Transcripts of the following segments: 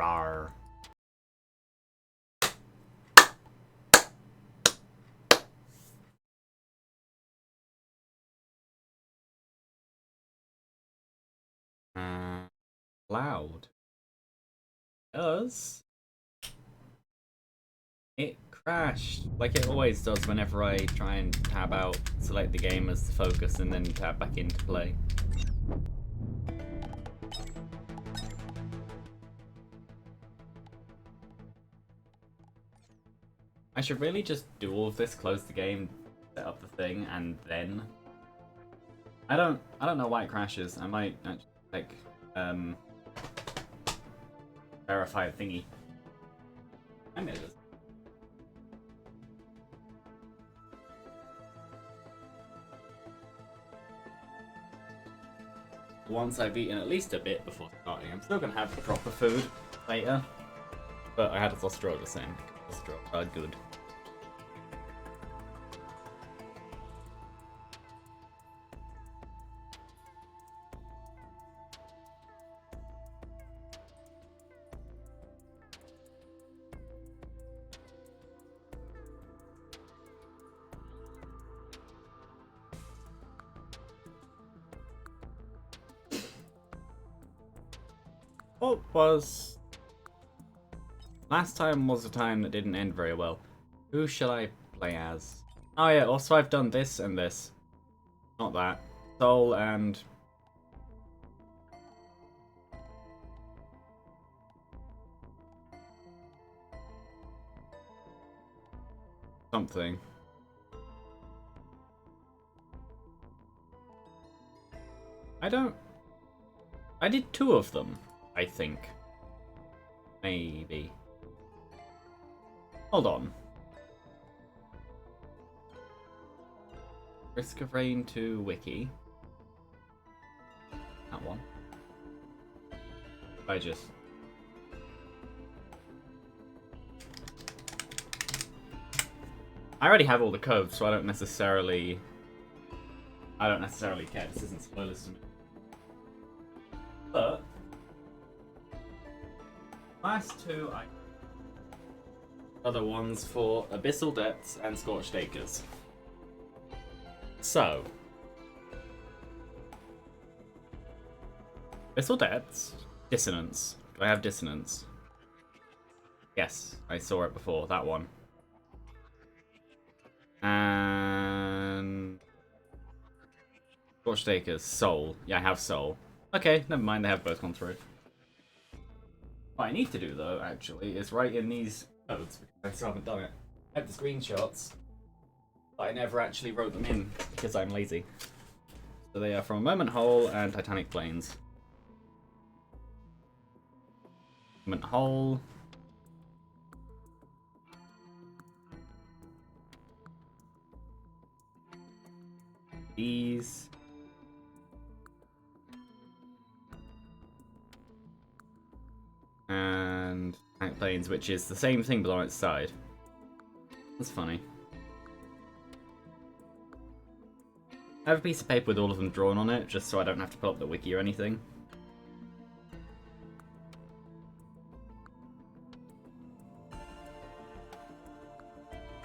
Rawr. Loud. Does it crashed like it always does whenever I try and tab out, select the game as the focus, and then tab back into play. I should really just do all of this, close the game, set up the thing, and then I don't know why it crashes. I might actually like verify a thingy. I made this. Once I've eaten at least a bit before starting, I'm still gonna have proper food later. But I had a Thostro the same because Thostro are good. What was... Last time was a time that didn't end very well. Who shall I play as? Oh yeah, also I've done this and this. Not that. Soul and... something. I did 2 of them, I think. Maybe. Hold on. Risk of Rain to Wiki. That one. I already have all the codes, so I don't necessarily care. This isn't spoilers to me. But last 2 other ones for Abyssal Depths and Scorched Acres. So, Abyssal Depths, Dissonance. Do I have Dissonance? Yes, I saw it before, that one. And Scorched Acres, Soul. Yeah, I have Soul. Okay, never mind, they have both gone through. What I need to do, though, actually, is write in these codes, because I still haven't done it. I have the screenshots, but I never actually wrote them in, because I'm lazy. So they are from A Moment Whole and Titanic Plains. Moment Whole. These. And Titanic Plains, which is the same thing but on its side. That's funny. I have a piece of paper with all of them drawn on it, just so I don't have to pull up the wiki or anything.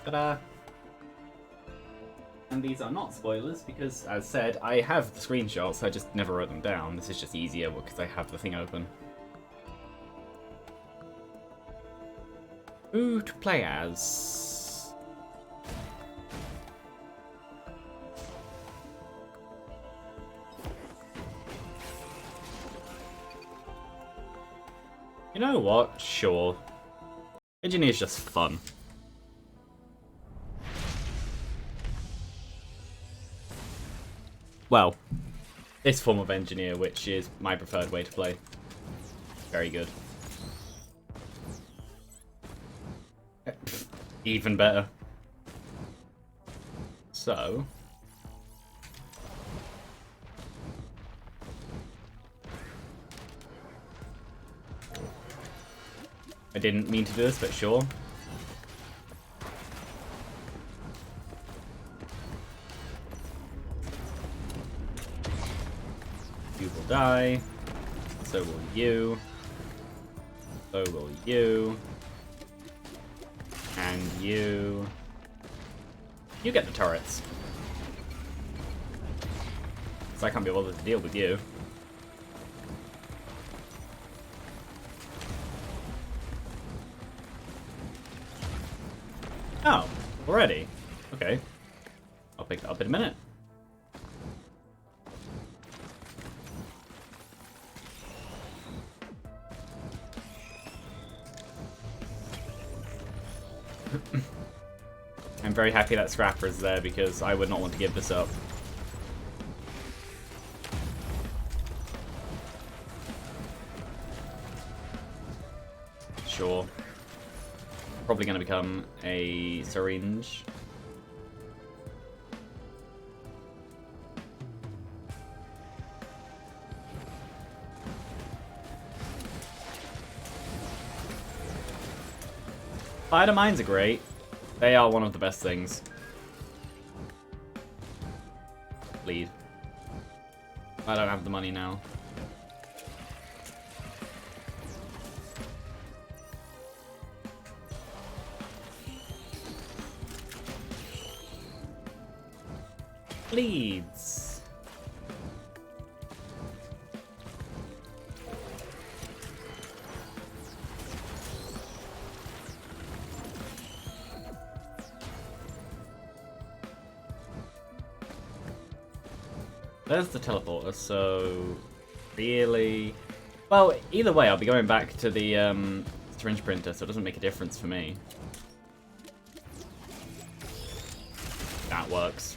Ta-da! And these are not spoilers, because, as said, I have the screenshots, I just never wrote them down. This is just easier because I have the thing open. Who to play as? You know what? Sure. Engineer's just fun. Well, this form of engineer, which is my preferred way to play. Very good. Even better. So... I didn't mean to do this, but sure. You will die. So will you. So will you. And you. You get the turrets. Because I can't be bothered to deal with you. Oh, already? Okay. I'll pick that up in a minute. I'm very happy that Scrapper is there because I would not want to give this up. Sure. Probably going to become a syringe. Spider mines are great. They are one of the best things. Lead. I don't have the money now. Leads. There's the teleporter, so really... Well, either way, I'll be going back to the syringe printer, so it doesn't make a difference for me. That works.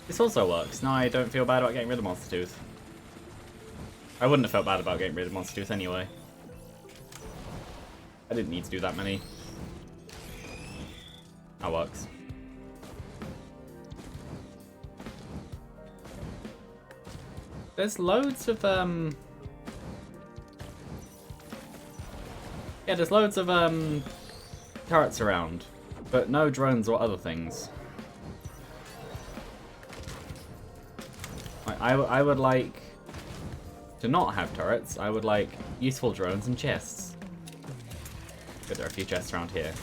This also works. Now I don't feel bad about getting rid of Monster Tooth. I wouldn't have felt bad about getting rid of Monster Tooth anyway. I didn't need to do that many. That works. There's loads of, yeah, there's loads of, turrets around, but no drones or other things. I would like to not have turrets. I would like useful drones and chests. But there are a few chests around here.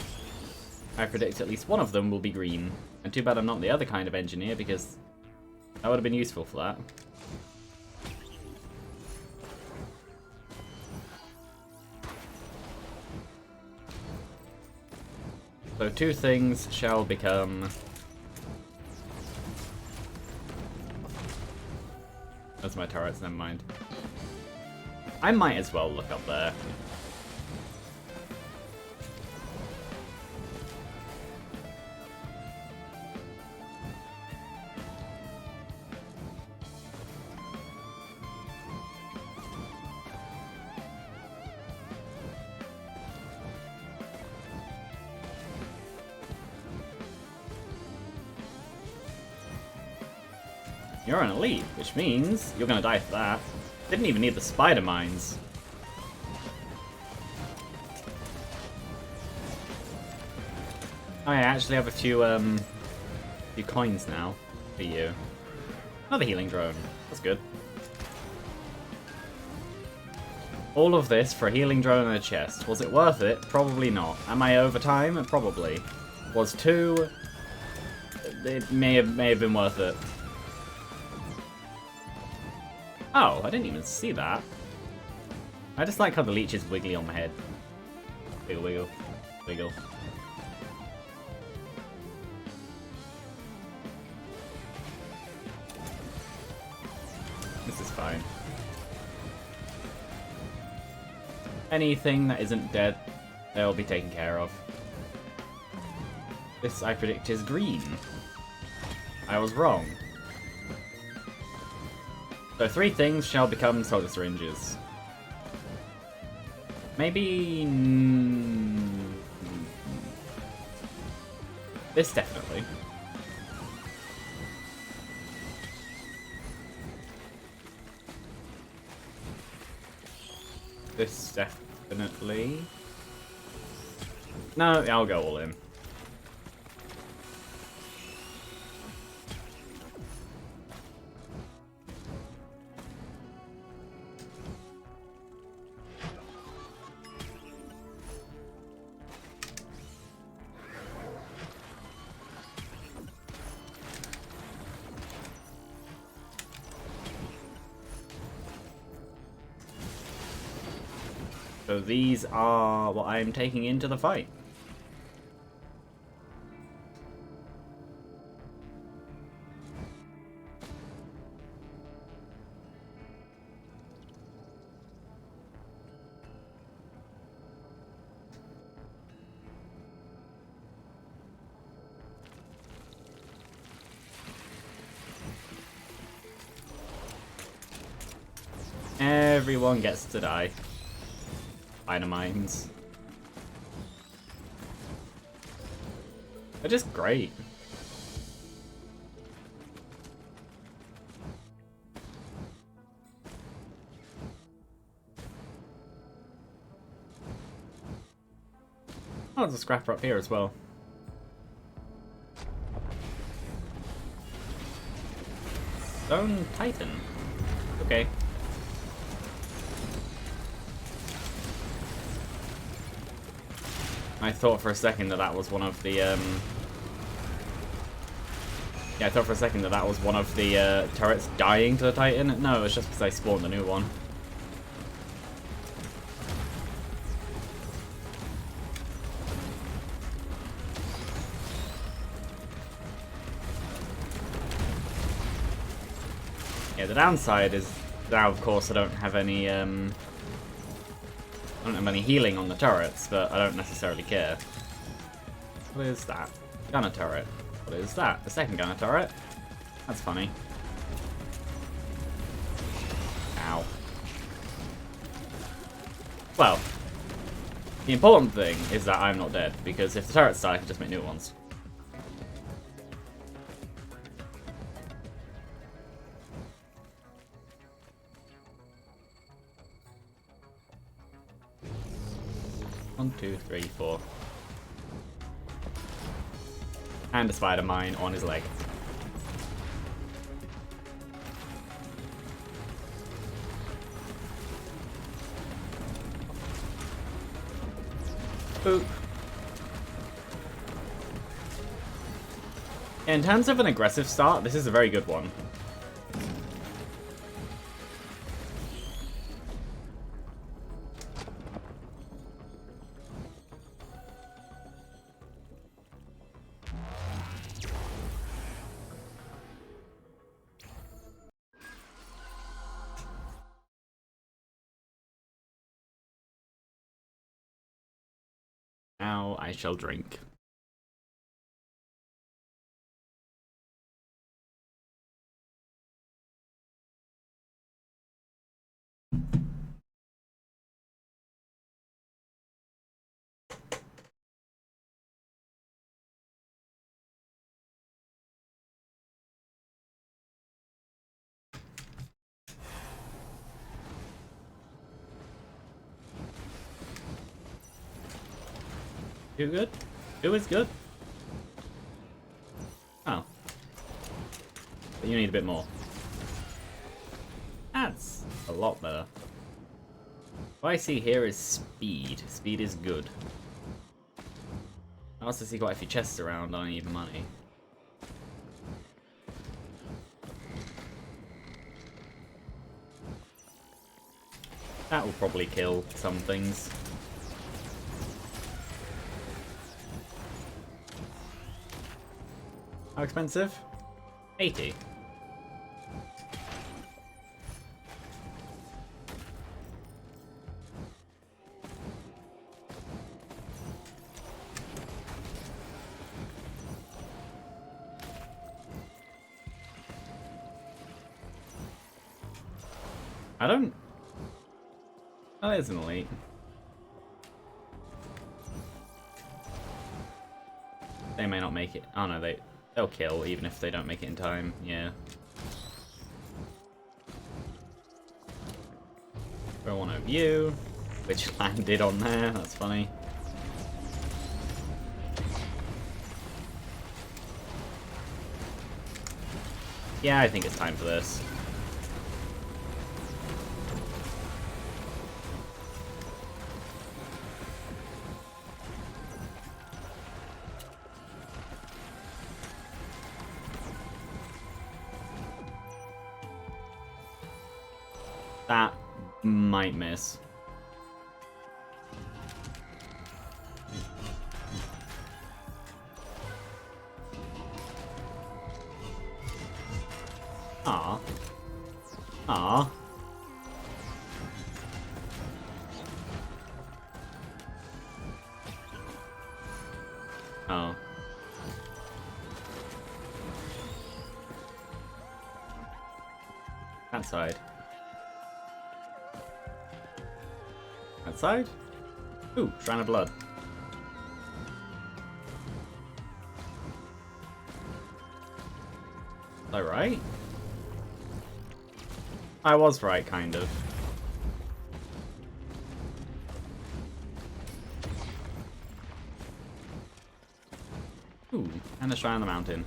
I predict at least one of them will be green. And too bad I'm not the other kind of engineer, because that would have been useful for that. So 2 things shall become... Those are my turrets, never mind. I might as well look up there. You're an elite, which means you're gonna die for that. Didn't even need the spider mines. Oh yeah, I actually have a few coins now for you. Another healing drone. That's good. All of this for a healing drone and a chest. Was it worth it? Probably not. Am I over time? Probably. Was 2... It may have been worth it. Oh, I didn't even see that. I just like how the leech is wiggly on my head. Wiggle, wiggle, wiggle. This is fine. Anything that isn't dead, they'll be taken care of. This, I predict, is green. I was wrong. So 3 things shall become soda syringes. Maybe... This definitely. This definitely. No, I'll go all in. So these are what I'm taking into the fight. Everyone gets to die. Dynamines. They're just great. Oh, there's a scrapper up here as well. Stone Titan. Okay. I thought for a second that that was one of the, Yeah, I thought for a second that that was one of the, turrets dying to the Titan. No, it's just because I spawned a new one. Yeah, the downside is now, of course, I don't have any, I don't have any healing on the turrets, but I don't necessarily care. What is that? Gunner turret. What is that? The second gunner turret? That's funny. Ow. Well, the important thing is that I'm not dead, because if the turrets die, I can just make new ones. One, two, three, four. And a spider mine on his leg. Boop. In terms of an aggressive start, this is a very good one. Now I shall drink. Too good? It was good. Oh. But you need a bit more. That's a lot better. What I see here is speed. Speed is good. I also see quite a few chests around. I need money. That will probably kill some things. How expensive? 80. I don't... Oh, that isn't elite. They may not make it. Oh no, they'll kill even if they don't make it in time. Yeah. Throw one of you, which landed on there. That's funny. Yeah, I think it's time for this. That might miss. Ah. Ah. Oh. That side. That side? Ooh, Shrine of Blood. Was I right? I was right, kind of. Ooh, and a Shrine on the Mountain.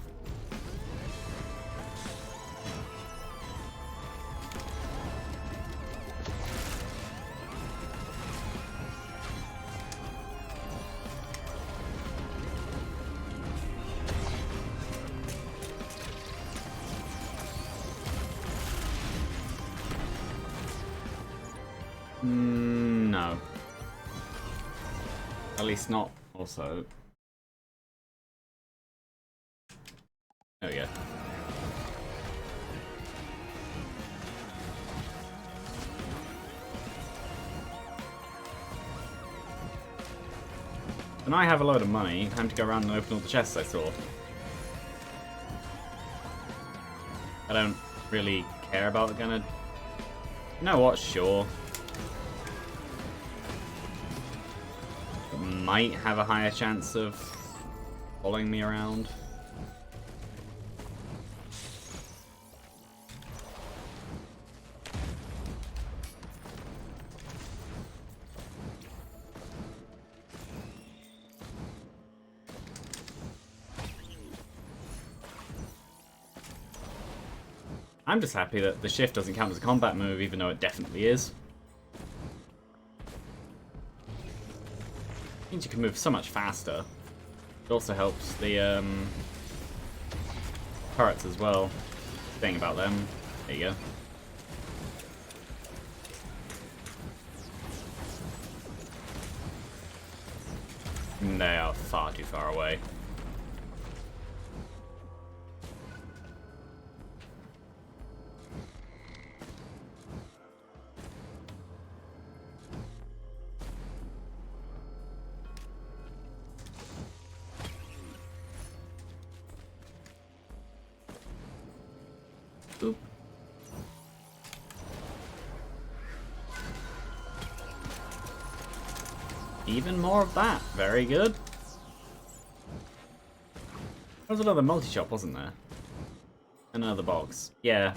No. At least not also. Oh yeah. And I have a load of money. Time to go around and open all the chests I saw. I don't really care about gonna... You know what? Sure. It might have a higher chance of following me around. I'm just happy that the shift doesn't count as a combat move, even though it definitely is. Means you can move so much faster. It also helps the turrets as well. Thing about them. There you go. They are far too far away. Oop. Even more of that. Very good. There was another multi-shop, wasn't there? Another box. Yeah.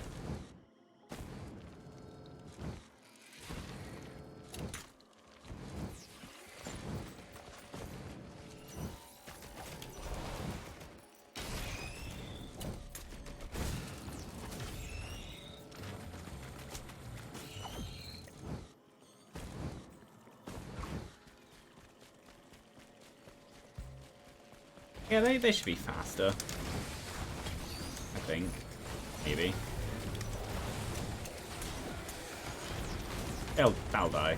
Yeah, they should be faster. I think. Maybe. They'll die.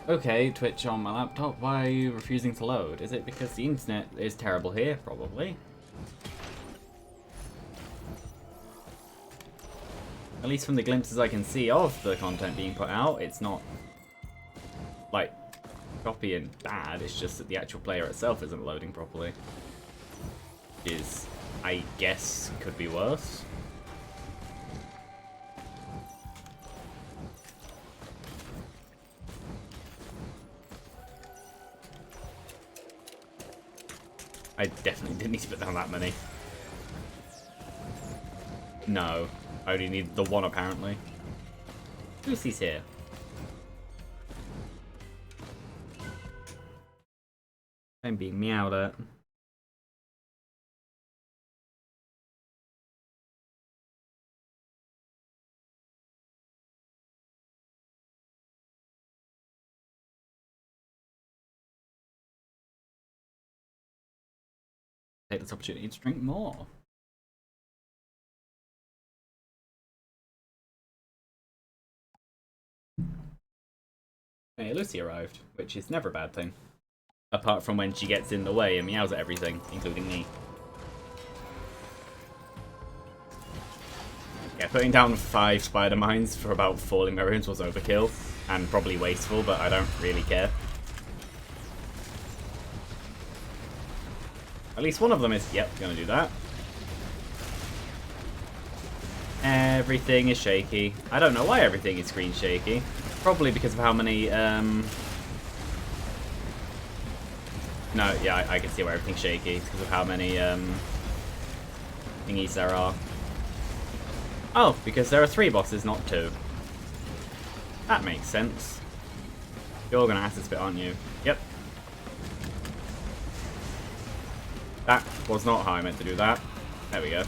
Okay, Twitch on my laptop, why are you refusing to load? Is it because the internet is terrible here? Probably. At least from the glimpses I can see of the content being put out, it's not, like, choppy and bad, it's just that the actual player itself isn't loading properly. Which is, I guess, could be worse. I definitely didn't need to put down that many. No, I only need the one apparently. Lucy's here. I'm being meowed at. Take this opportunity to drink more. Hey, Lucy arrived, which is never a bad thing. Apart from when she gets in the way and meows at everything, including me. Yeah, putting down 5 spider mines for about falling runes was overkill, and probably wasteful, but I don't really care. At least one of them is, yep, gonna do that. Everything is shaky. I don't know why everything is screen shaky. Probably because of how many, No, yeah, I can see why everything's shaky. It's because of how many, thingies there are. Oh, because there are 3 bosses, not 2. That makes sense. You're gonna acid spit, aren't you? Yep. That was not how I meant to do that. There we go.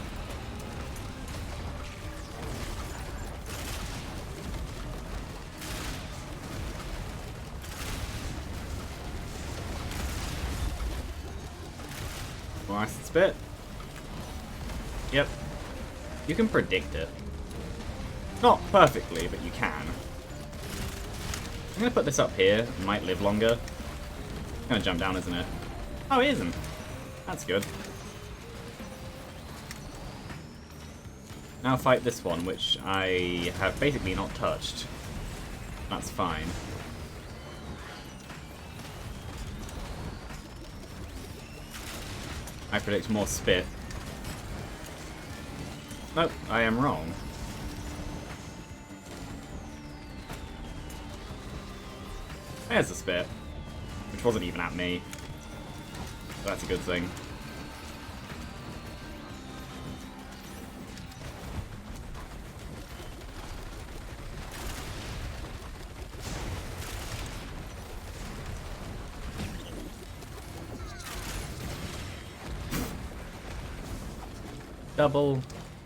More acid spit. Yep. You can predict it. Not perfectly, but you can. I'm gonna put this up here. It might live longer. It's gonna jump down, isn't it? Oh, it isn't. That's good. Now fight this one, which I have basically not touched. That's fine. I predict more spit. Nope, I am wrong. There's the spit, which wasn't even at me. So that's a good thing. Double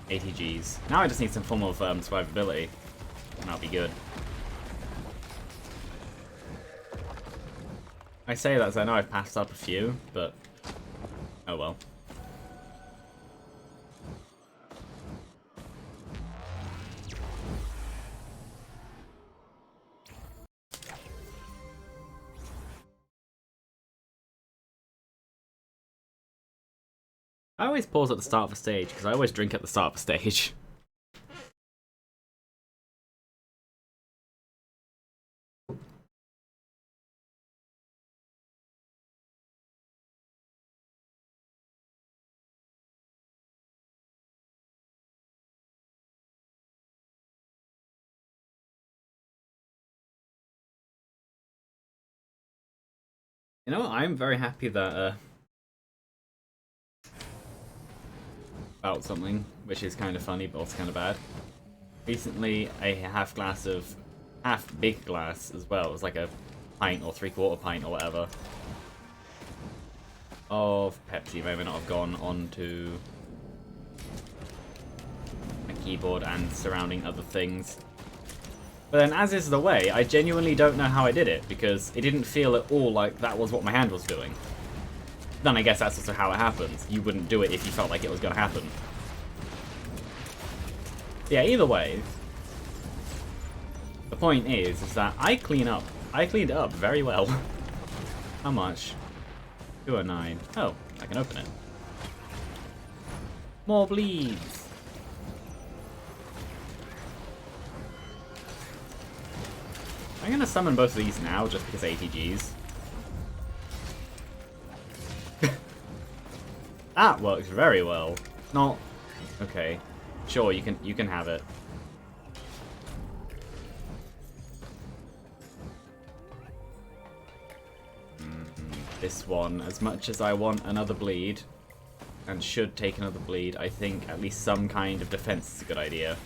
ATGs. Now I just need some form of survivability, and that'll be good. I say that as I know I've passed up a few, but oh well. I always pause at the start of a stage, because I always drink at the start of a stage. You know what? I'm very happy that about something, which is kind of funny, but also kind of bad. Recently, a half big glass as well. It was like a pint or 3/4 pint or whatever of Pepsi may not have gone onto my keyboard and surrounding other things. But then, as is the way, I genuinely don't know how I did it, because it didn't feel at all like that was what my hand was doing. Then I guess that's also how it happens. You wouldn't do it if you felt like it was going to happen. Yeah, either way, the point is that I cleaned it up very well. How much? 209. Oh, I can open it. More bleeds. I'm gonna summon both of these now just because ATGs. That works very well. Not okay. Sure, you can have it. This one, as much as I want another bleed, and should take another bleed, I think at least some kind of defense is a good idea.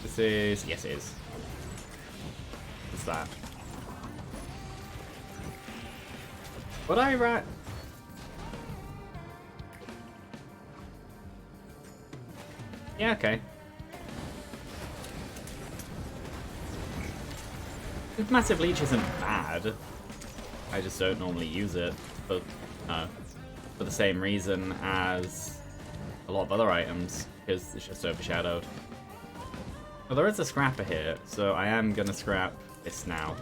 This is... yes, it is. What's that? Would I rat? Yeah, okay. Massive Leech isn't bad. I just don't normally use it, but for the same reason as a lot of other items, because it's just overshadowed. Well, there is a scrapper here, so I am gonna scrap this now.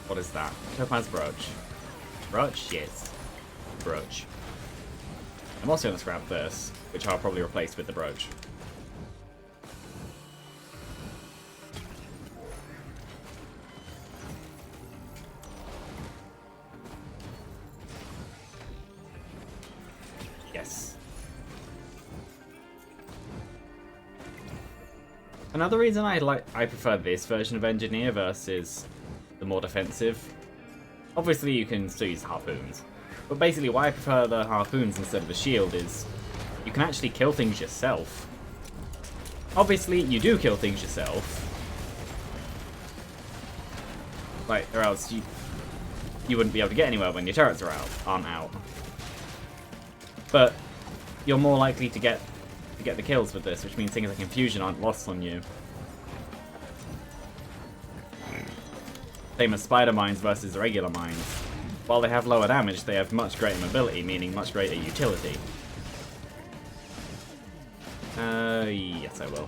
What is that? Topaz Brooch. Brooch? Yes. Brooch. I'm also going to scrap this, which I'll probably replace with the brooch. Yes. Another reason I prefer this version of Engineer versus the more defensive. Obviously you can still use harpoons, but basically why I prefer the harpoons instead of the shield is you can actually kill things yourself. Obviously you do kill things yourself, like, or else you wouldn't be able to get anywhere when your turrets aren't out. But you're more likely to get the kills with this, which means things like infusion aren't lost on you. Same as spider mines versus regular mines. While they have lower damage, they have much greater mobility, meaning much greater utility. Yes I will.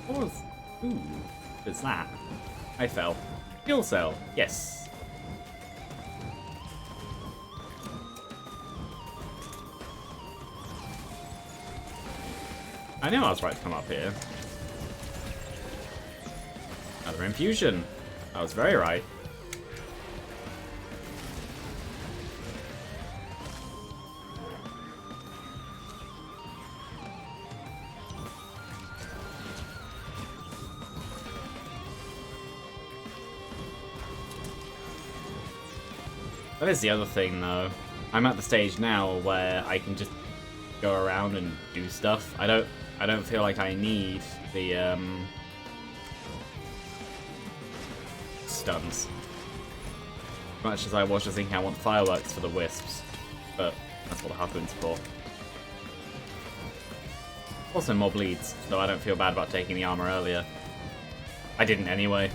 What was... Ooh, what's that? I fell. Fuel cell, yes. I knew I was right to come up here. Another infusion. I was very right. That is the other thing, though. I'm at the stage now where I can just go around and do stuff. I don't feel like I need the stuns. Much as I was just thinking I want fireworks for the wisps, but that's what the harpoon's for. Also more bleeds, though I don't feel bad about taking the armor earlier. I didn't anyway.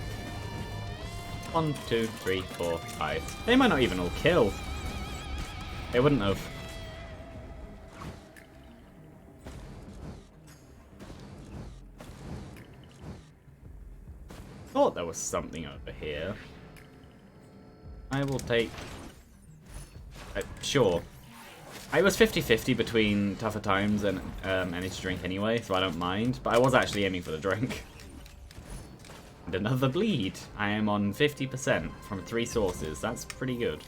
1, 2, 3, 4, 5. They might not even all kill. They wouldn't have. Thought there was something over here. I will take... sure. I was 50-50 between Tougher Times and Energy Drink anyway, so I don't mind. But I was actually aiming for the drink. And another bleed. I am on 50% from 3 sources. That's pretty good.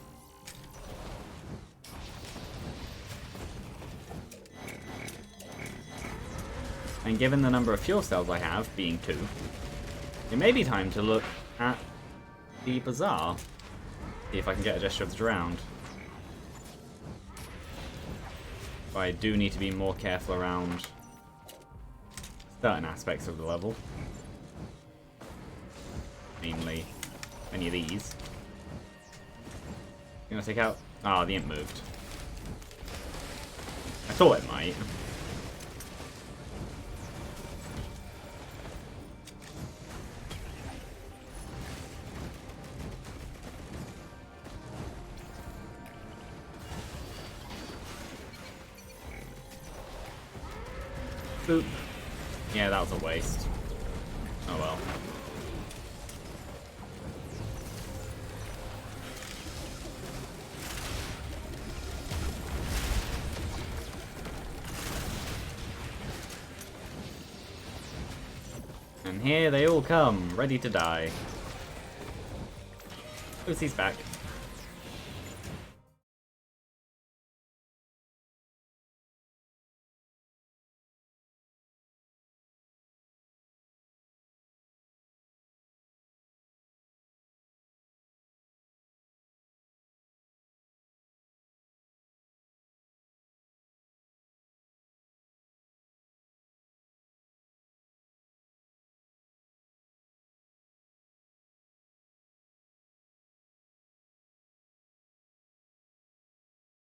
And given the number of fuel cells I have, being 2, it may be time to look at the bazaar. See if I can get a Gesture of the Drowned. But I do need to be more careful around certain aspects of the level. Namely, any of these. Gonna take out... Ah, the imp moved. I thought it might. Boop. Yeah, that was a waste. Oh well. And here they all come, ready to die. Lucy's back.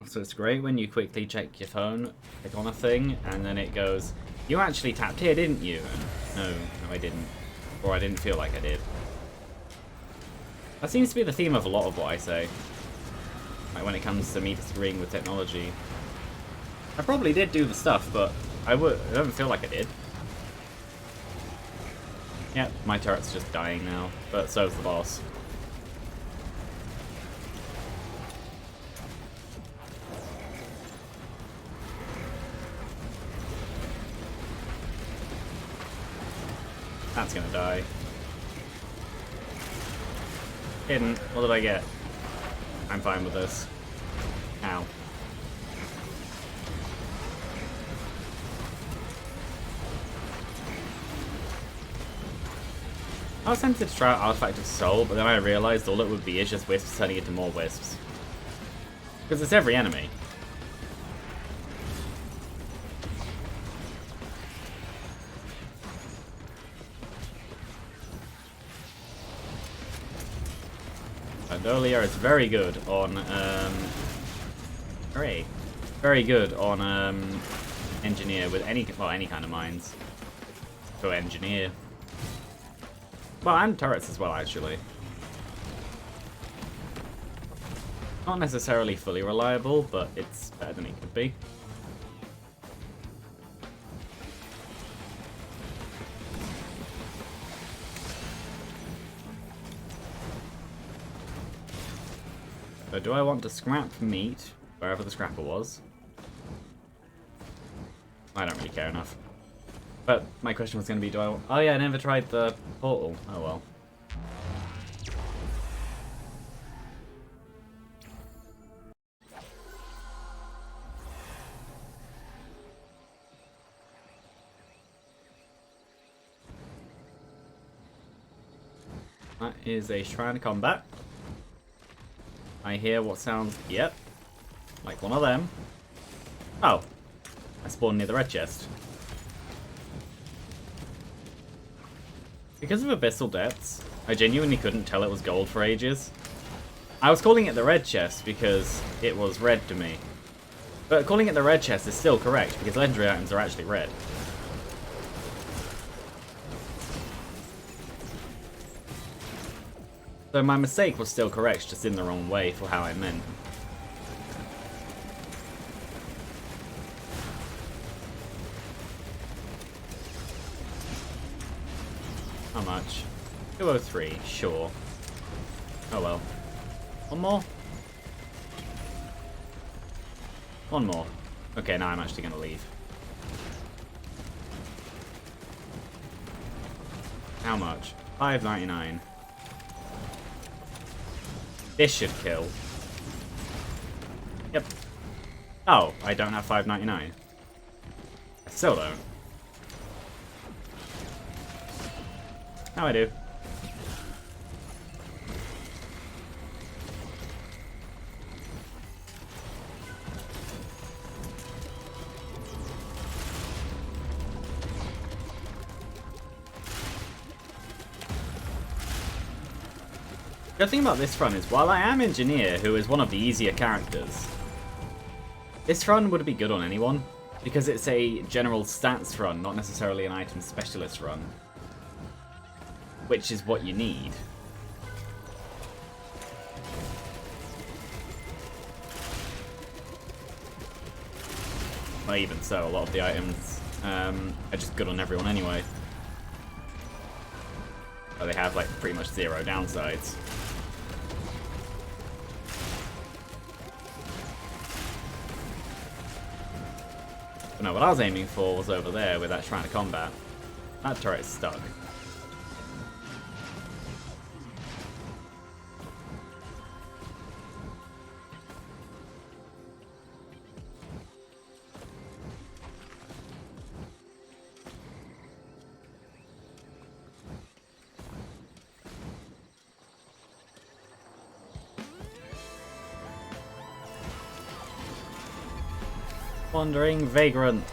So it's great when you quickly check your phone, click on a thing, and then it goes, you actually tapped here, didn't you? And no, I didn't. Or I didn't feel like I did. That seems to be the theme of a lot of what I say. Like when it comes to me disagreeing with technology. I probably did do the stuff, but I don't feel like I did. Yeah, my turret's just dying now, but so's the boss. That's gonna die. Hidden. What did I get? I'm fine with this. Ow. I was tempted to try out Artifact of Soul, but then I realized all it would be is just wisps turning into more wisps. Because it's every enemy. Bandolia is very good on, very good on, Engineer with any kind of mines. So Engineer. Well, and turrets as well, actually. Not necessarily fully reliable, but it's better than it could be. So do I want to scrap meat, wherever the scrapper was? I don't really care enough. But my question was going to be, oh yeah, I never tried the portal. Oh well. That is a Shrine of Combat. I hear what sounds, yep, like one of them. Oh, I spawned near the red chest. Because of Abyssal Depths, I genuinely couldn't tell it was gold for ages. I was calling it the red chest because it was red to me. But calling it the red chest is still correct because legendary items are actually red. So my mistake was still correct, just in the wrong way for how I meant. How much? 203, sure. Oh well. One more? One more. Okay, now I'm actually gonna leave. How much? $5.99. This should kill. Yep. Oh, I don't have $5.99. I still don't. Now I do. The thing about this run is, while I am Engineer, who is one of the easier characters, this run would be good on anyone, because it's a general stats run, not necessarily an item specialist run. Which is what you need. Well, even so, a lot of the items are just good on everyone anyway. But they have, like, pretty much zero downsides. But no, what I was aiming for was over there with that Shrine of Combat. That turret's stuck. Wandering Vagrant.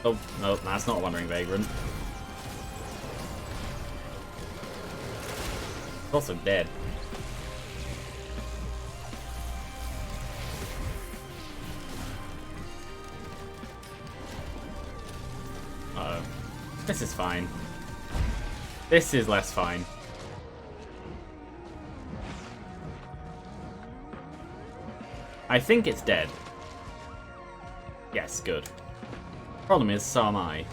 Oh, no, that's not a Wandering Vagrant. It's also dead. Uh-oh. This is fine. This is less fine. I think it's dead. Yes, good. Problem is, so am I.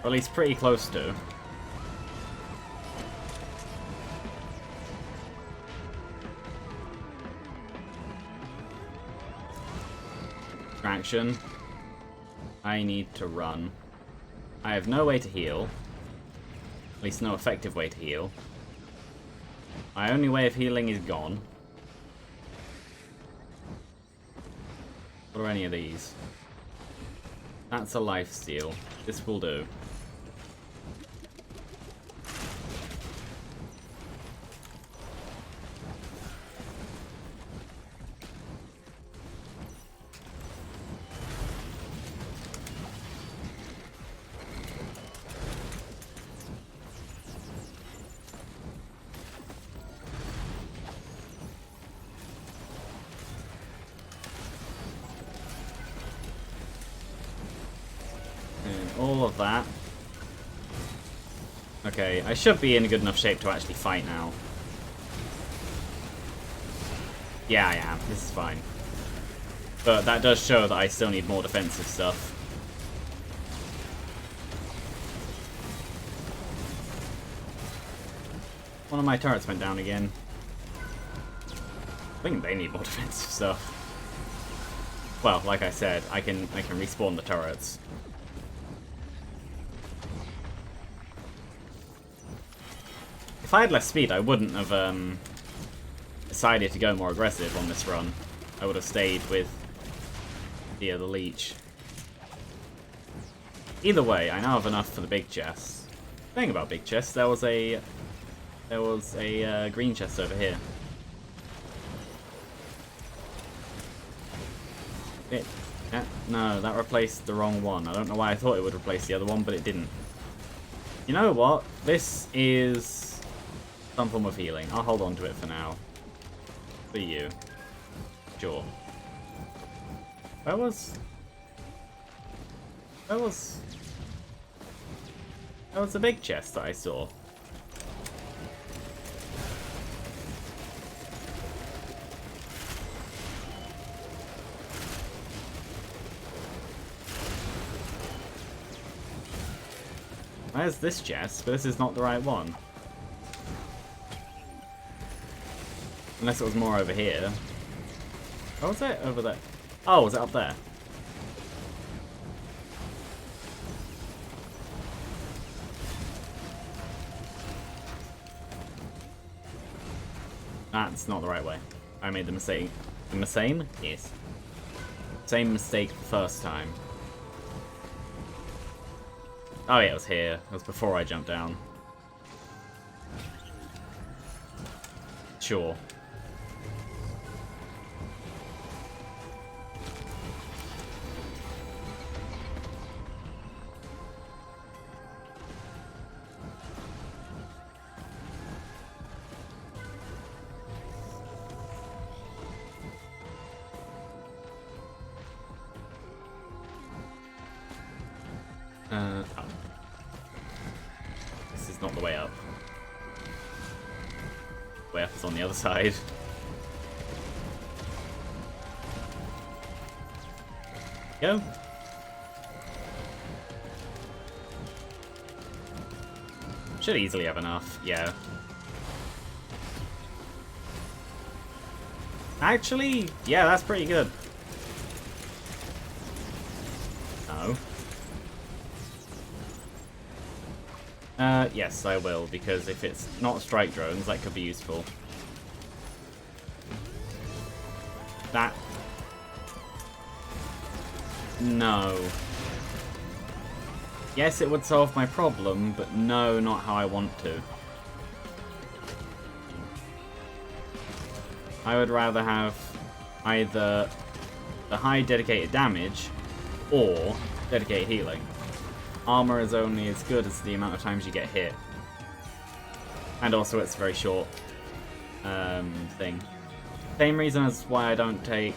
Or at least pretty close to. Distraction. I need to run. I have no way to heal. At least no effective way to heal. My only way of healing is gone. What are any of these? That's a lifesteal. This will do. All of that. Okay, I should be in a good enough shape to actually fight now. Yeah, I am. This is fine. But that does show that I still need more defensive stuff. One of my turrets went down again. I think they need more defensive stuff. Well, like I said, I can respawn the turrets. If I had less speed, I wouldn't have decided to go more aggressive on this run. I would have stayed with the leech. Either way, I now have enough for the big chest. Thing about big chests, there was a green chest over here. No, that replaced the wrong one. I don't know why I thought it would replace the other one, but it didn't. You know what? This is some form of healing. I'll hold on to it for now. For you. Sure. Where was the big chest that I saw? Where's this chest? But this is not the right one. Unless it was more over here. Oh, was it? Over there. Oh, was it up there? That's not the right way. I made the mistake. The same? Yes. Same mistake the first time. Oh yeah, it was here. It was before I jumped down. Sure. Oh. This is not the way up. The way up is on the other side. Go. Should easily have enough, yeah. Actually, yeah, that's pretty good. No. Yes, I will, because if it's not strike drones, that could be useful. That... No. Yes, it would solve my problem, but no, not how I want to. I would rather have either the high dedicated damage or dedicated healing. Armor is only as good as the amount of times you get hit. And also it's a very short thing. Same reason as why I don't take...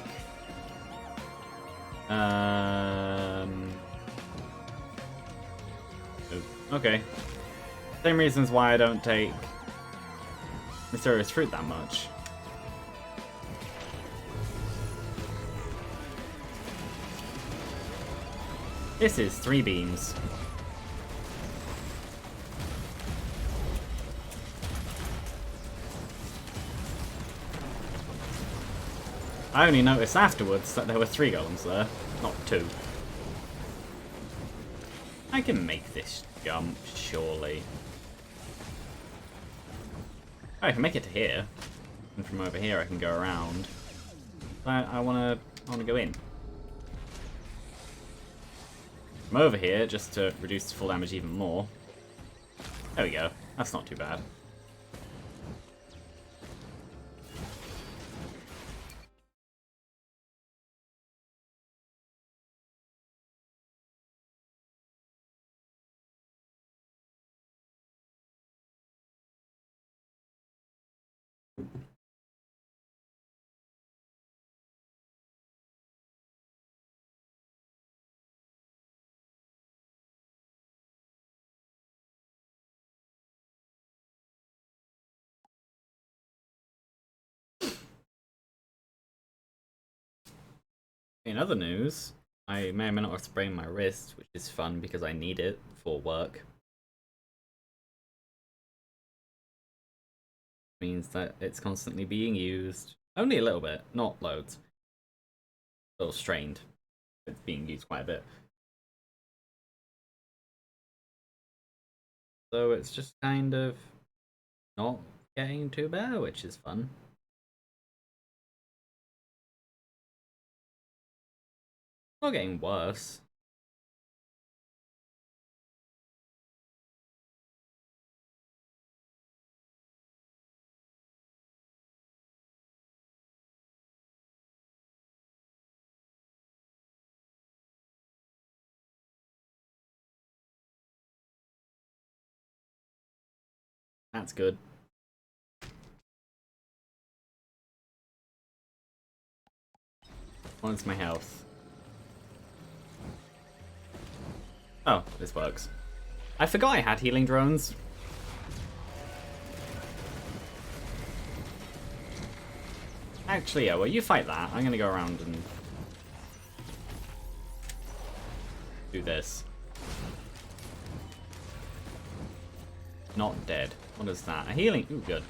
Okay. Same reasons why I don't take Mysterious Fruit that much. This is 3 beams. I only noticed afterwards that there were 3 golems there, not 2. I can make this jump, surely. Oh, I can make it to here. And from over here I can go around. I wanna go in. From over here, just to reduce the full damage even more. There we go. That's not too bad. In other news, I may or may not have sprained my wrist, which is fun because I need it for work. Means that it's constantly being used. Only a little bit, not loads. A little strained. It's being used quite a bit. So it's just kind of not getting too bad, which is fun. Not getting worse. That's good. What's my health? Oh, this works. I forgot I had healing drones. Actually, yeah, well, you fight that. I'm gonna go around and do this. Not dead. What is that? A healing. Ooh, good.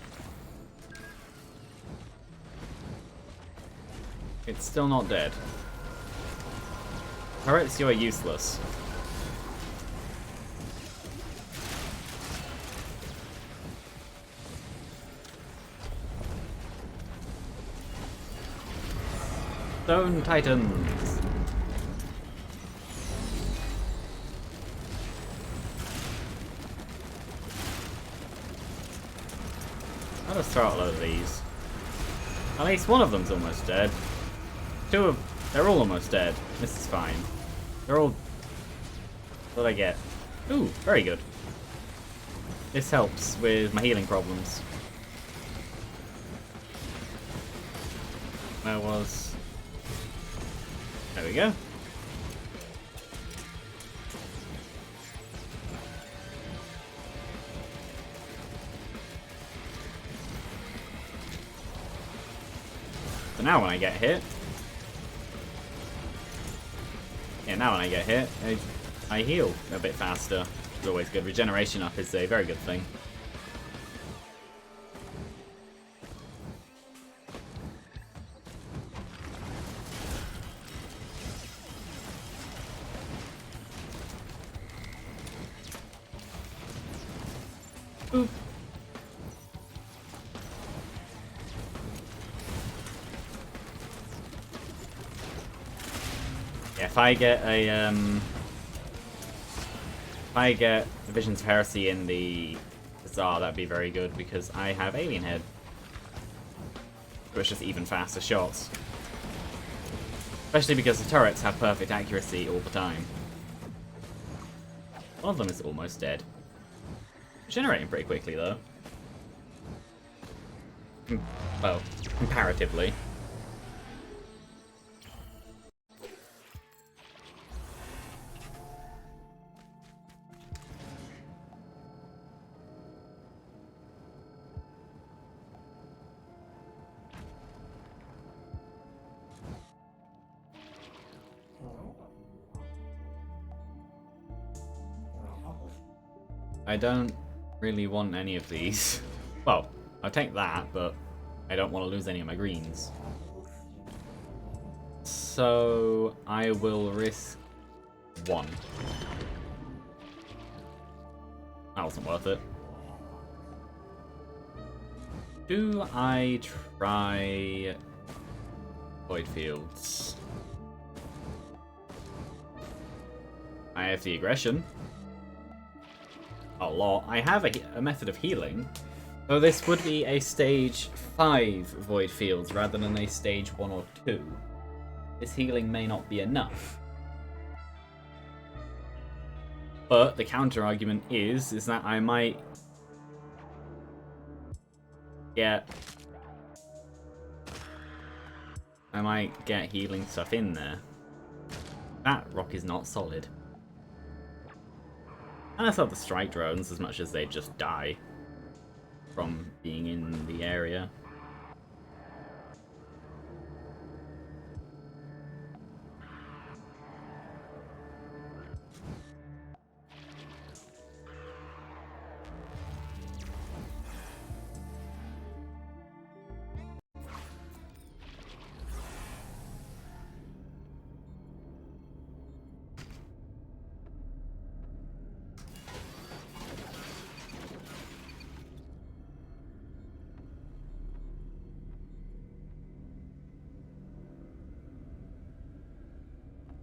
It's still not dead. Turrets, you are useless. Stone Titans. I'll just throw out a load of these. At least one of them's almost dead. They're all almost dead. This is fine. They're all... What did I get? Ooh, very good. This helps with my healing problems. There was... There we go. So now when I get hit... Yeah, now when I get hit, I heal a bit faster. It's always good. Regeneration up is a very good thing. Boop. Yeah, if I get the Visions of Heresy in the Bazaar, that'd be very good because I have Alien Head. So it's just even faster shots. Especially because the turrets have perfect accuracy all the time. One of them is almost dead. Generating pretty quickly though. Well, comparatively. I don't really want any of these. Well, I'll take that, but I don't want to lose any of my greens. So I will risk 1. That wasn't worth it. Do I try Void Fields? I have the aggression. A lot. I have a method of healing. So this would be a stage 5 Void Fields rather than a stage 1 or 2. This healing may not be enough. But the counter argument is that I might get healing stuff in there. That rock is not solid. And I thought the strike drones, as much as they just die from being in the area.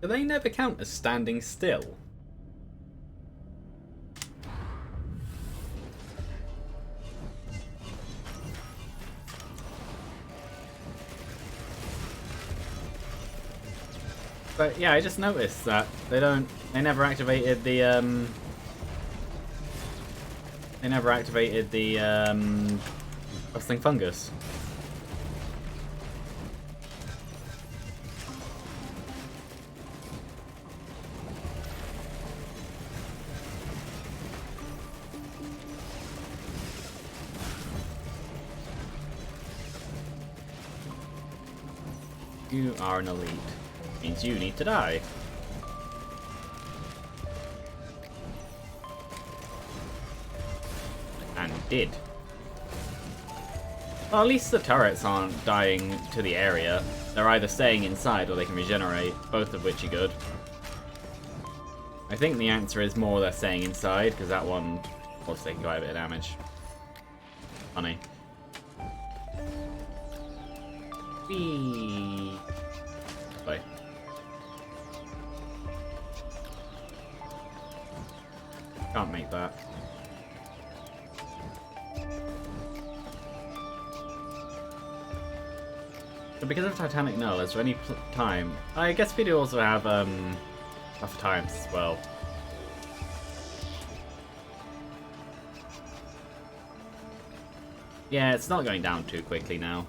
Do they never count as standing still? But yeah, I just noticed that they never activated the rustling fungus. You are an elite. Means you need to die. And did. Well, at least the turrets aren't dying to the area. They're either staying inside or they can regenerate, both of which are good. I think the answer is more they're staying inside, because that one was taking quite a bit of damage. Funny. Whee! Bye. Can't make that. So because of Titanic Null, is there any time? I guess we do also have tough times as well. Yeah, it's not going down too quickly now.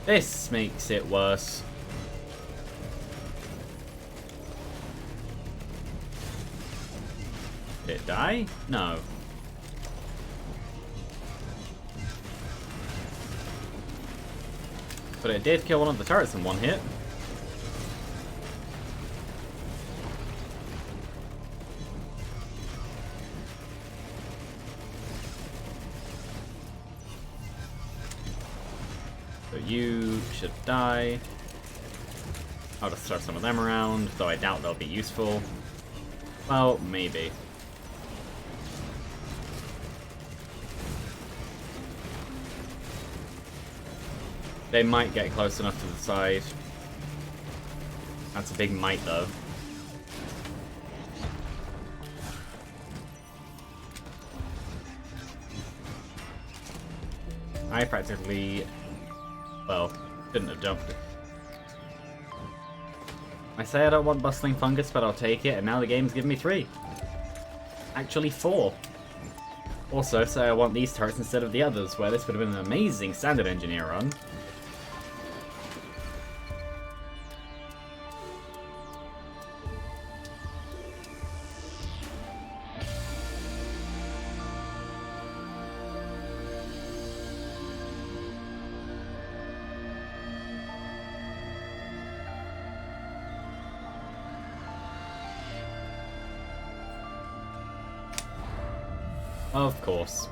This makes it worse. Did it die? No. But it did kill one of the turrets in one hit. So you should die. I'll just throw some of them around, though I doubt they'll be useful. Well, maybe. They might get close enough to the side. That's a big might, though. I practically... well, shouldn't have jumped it. I say I don't want Bustling Fungus, but I'll take it, and now the game's given me 3. Actually 4. Also, say I want these turrets instead of the others, where this would have been an amazing standard engineer run. Of course.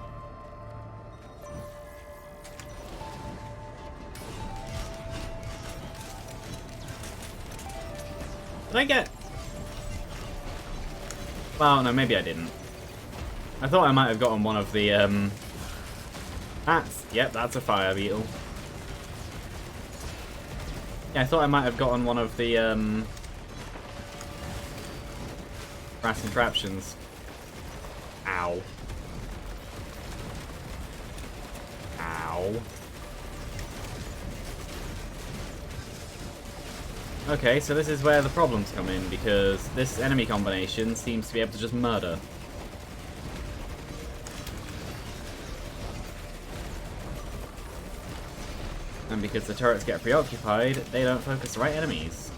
Did I get... Well, no, maybe I didn't. I thought I might have gotten one of the, Yep, that's a fire beetle. Yeah, I thought I might have gotten one of the, brass contraptions. Ow. Ow. Okay, so this is where the problems come in, because this enemy combination seems to be able to just murder. And because the turrets get preoccupied, they don't focus the right enemies.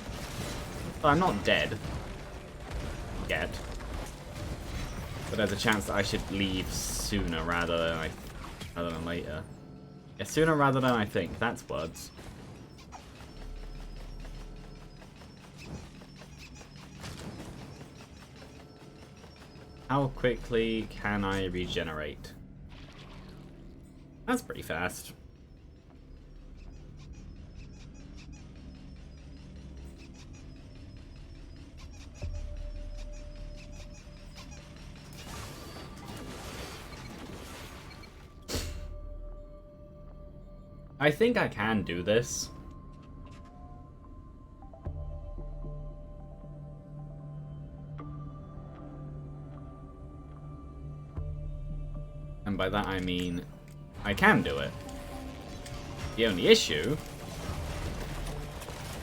Well, I'm not dead. Yet. But there's a chance that I should leave sooner rather than later. Yeah, sooner rather than I think. That's words. How quickly can I regenerate? That's pretty fast. I think I can do this. And by that I mean, I can do it. The only issue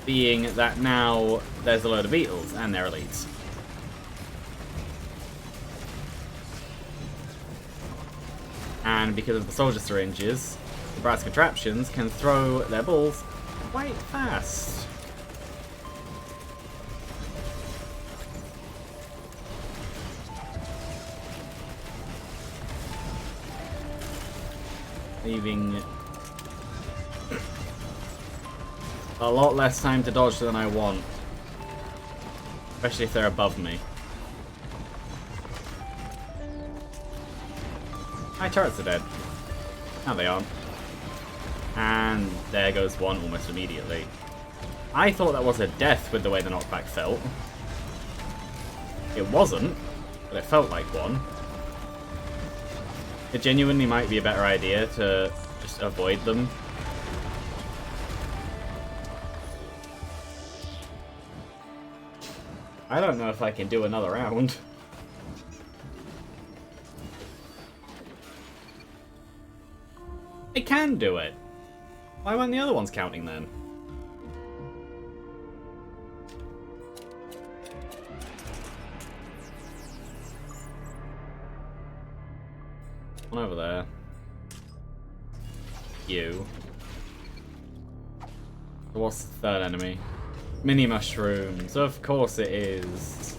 being that now there's a load of beetles and they're elites. And because of the soldier syringes, the brass contraptions can throw their balls quite fast. Leaving a lot less time to dodge than I want. Especially if they're above me. My turrets are dead. Now they aren't. And there goes one almost immediately. I thought that was a death with the way the knockback felt. It wasn't, but it felt like one. It genuinely might be a better idea to just avoid them. I don't know if I can do another round. I can do it. Why weren't the other ones counting then? One over there. You. What's the third enemy? Mini mushrooms. Of course it is.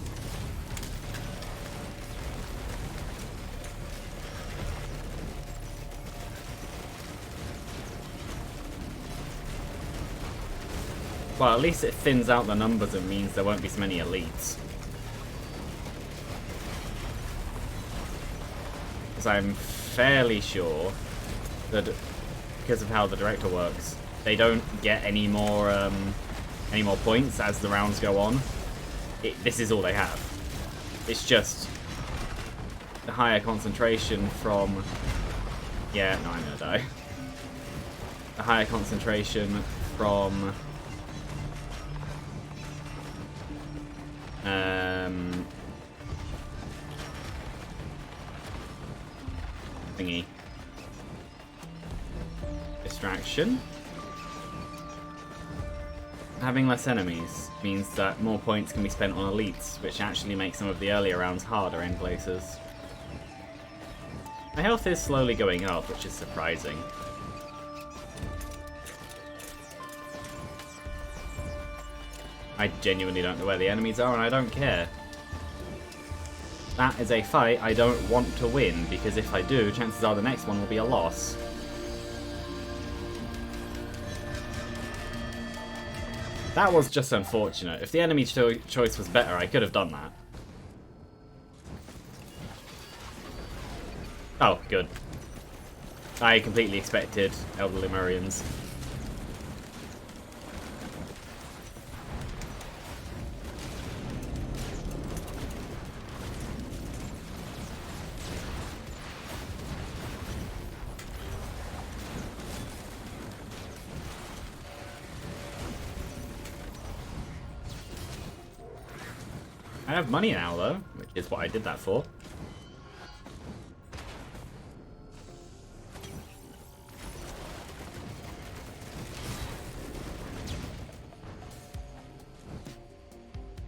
Well, at least it thins out the numbers and means there won't be so many elites. Because I'm fairly sure that because of how the director works, they don't get any more points as the rounds go on. This is all they have. It's just the higher concentration from... Yeah, no, I'm gonna die. The higher concentration from... thingy. Distraction. Having less enemies means that more points can be spent on elites, which actually makes some of the earlier rounds harder in places. My health is slowly going up, which is surprising. I genuinely don't know where the enemies are, and I don't care. That is a fight I don't want to win, because if I do, chances are the next one will be a loss. That was just unfortunate. If the enemy choice was better, I could have done that. Oh, good. I completely expected Elder Lemurians. I have money now, though, which is what I did that for.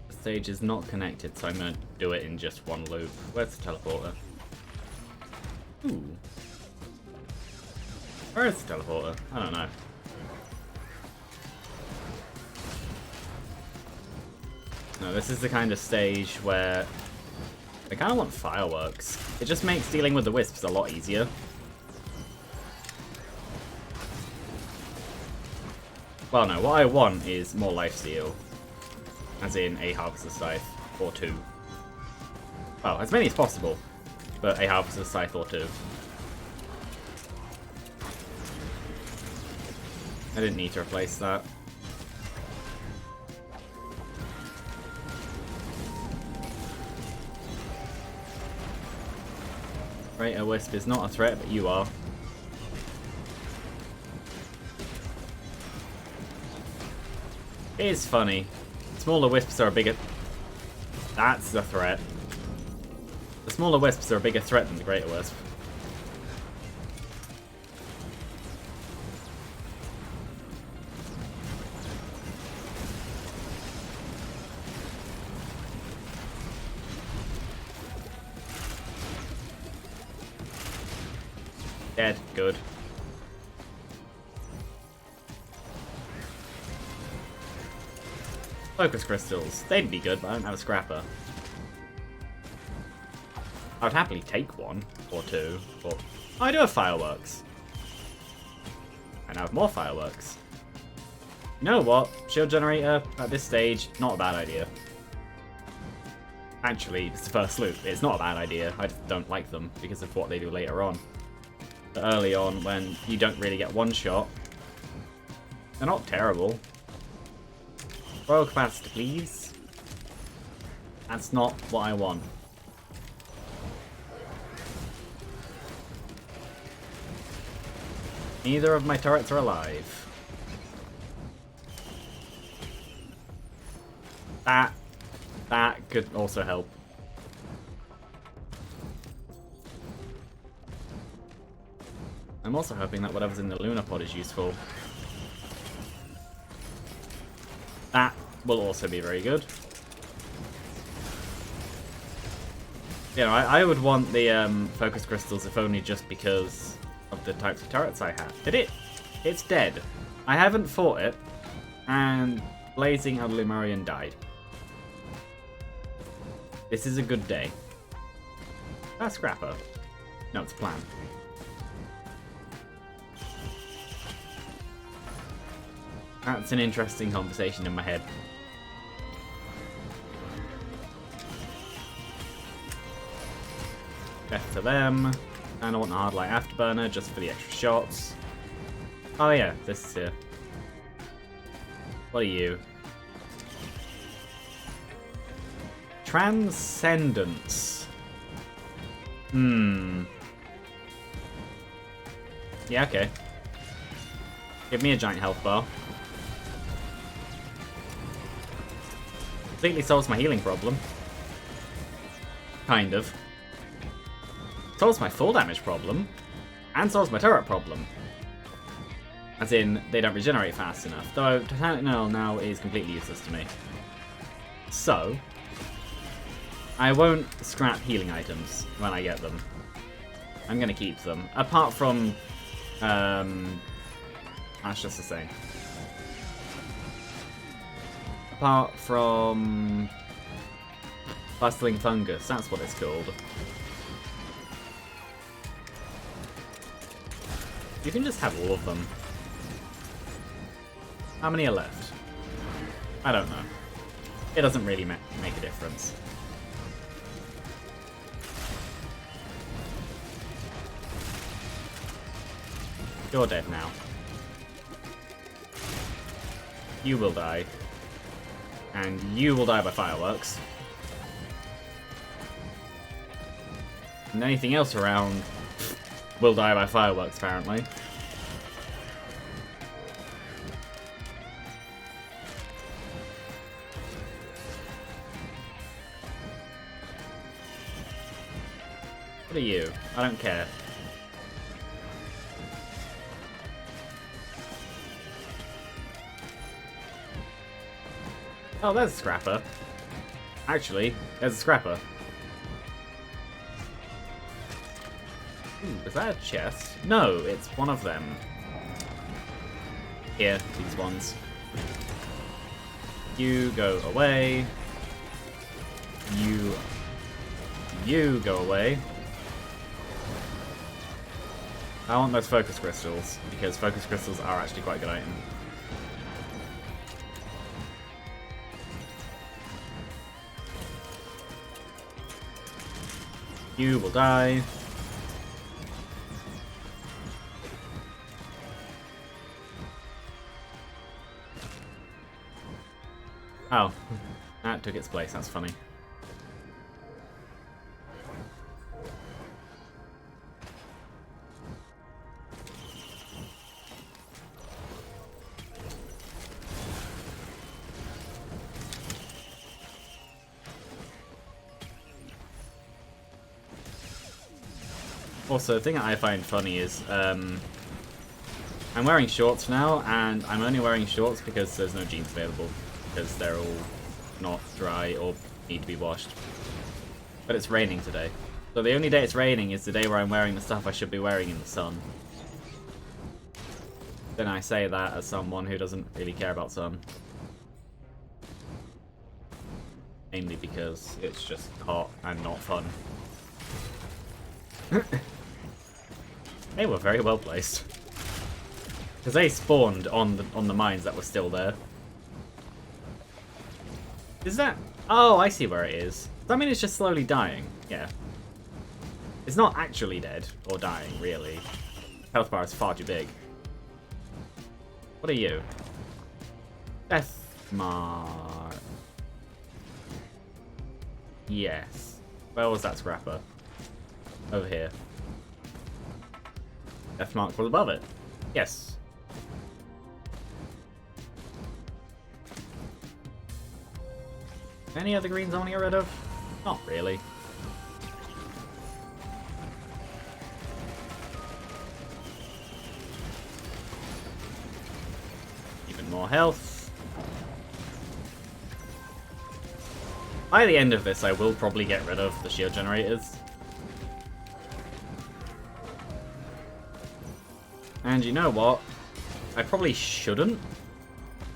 The stage is not connected, so I'm going to do it in just one loop. Where's the teleporter? Ooh. Where is the teleporter? I don't know. No, this is the kind of stage where I kind of want fireworks. It just makes dealing with the wisps a lot easier. Well, no, what I want is more lifesteal. As in a Harvester's Scythe or 2. Well, as many as possible, but a Harvester's Scythe or 2. I didn't need to replace that. Right, a wisp is not a threat, but you are. It is funny. Smaller wisps are a bigger... That's the threat. The smaller wisps are a bigger threat than the greater wisp. Dead. Good. Focus crystals. They'd be good, but I don't have a scrapper. I would happily take 1 or 2, but I do have fireworks. I now have more fireworks. You know what? Shield generator at this stage, not a bad idea. Actually, it's the first loop. It's not a bad idea. I just don't like them because of what they do later on. But early on, when you don't really get one shot, they're not terrible. Royal capacity, please. That's not what I want. Neither of my turrets are alive. That could also help. I'm also hoping that whatever's in the Lunar Pod is useful. That will also be very good. You know, I would want the focus crystals if only just because of the types of turrets I have. It's dead. I haven't fought it, and Blazing Elder Lemurian died. This is a good day. That's Scrapper. No, it's a plan. That's an interesting conversation in my head. Death to them. And I want the Hard Light Afterburner just for the extra shots. Oh yeah, this is here. What are you? Transcendence. Yeah, okay. Give me a giant health bar. Completely solves my healing problem. Kind of. Solves my full damage problem. And solves my turret problem. As in, they don't regenerate fast enough. Though, Titanic Nail now is completely useless to me. So, I won't scrap healing items when I get them. I'm going to keep them. Apart from... that's just the same. Apart from... Bustling Fungus, that's what it's called. You can just have all of them. How many are left? I don't know. It doesn't really make a difference. You're dead now. You will die. And you will die by fireworks. And anything else around will die by fireworks, apparently. What are you? I don't care. Oh, there's a scrapper. Actually, there's a scrapper. Ooh, is that a chest? No, it's one of them. Here, these ones. You go away. You go away. I want those focus crystals, because focus crystals are actually quite a good item. You will die. Oh, that took its place, that's funny. Also, the thing that I find funny is, I'm wearing shorts now, and I'm only wearing shorts because there's no jeans available, because they're all not dry or need to be washed. But it's raining today. So the only day it's raining is the day where I'm wearing the stuff I should be wearing in the sun. Then I say that as someone who doesn't really care about sun. Mainly because it's just hot and not fun. They were very well placed. Because they spawned on the mines that were still there. Is that... Oh, I see where it is. Does that mean it's just slowly dying? Yeah. It's not actually dead, or dying, really. Health bar is far too big. What are you? Deathmark. Yes. Where was that scrapper? Over here. Deathmark was above it. Yes. Any other greens I want to get rid of? Not really. Even more health. By the end of this, I will probably get rid of the shield generators. And you know what? I probably shouldn't.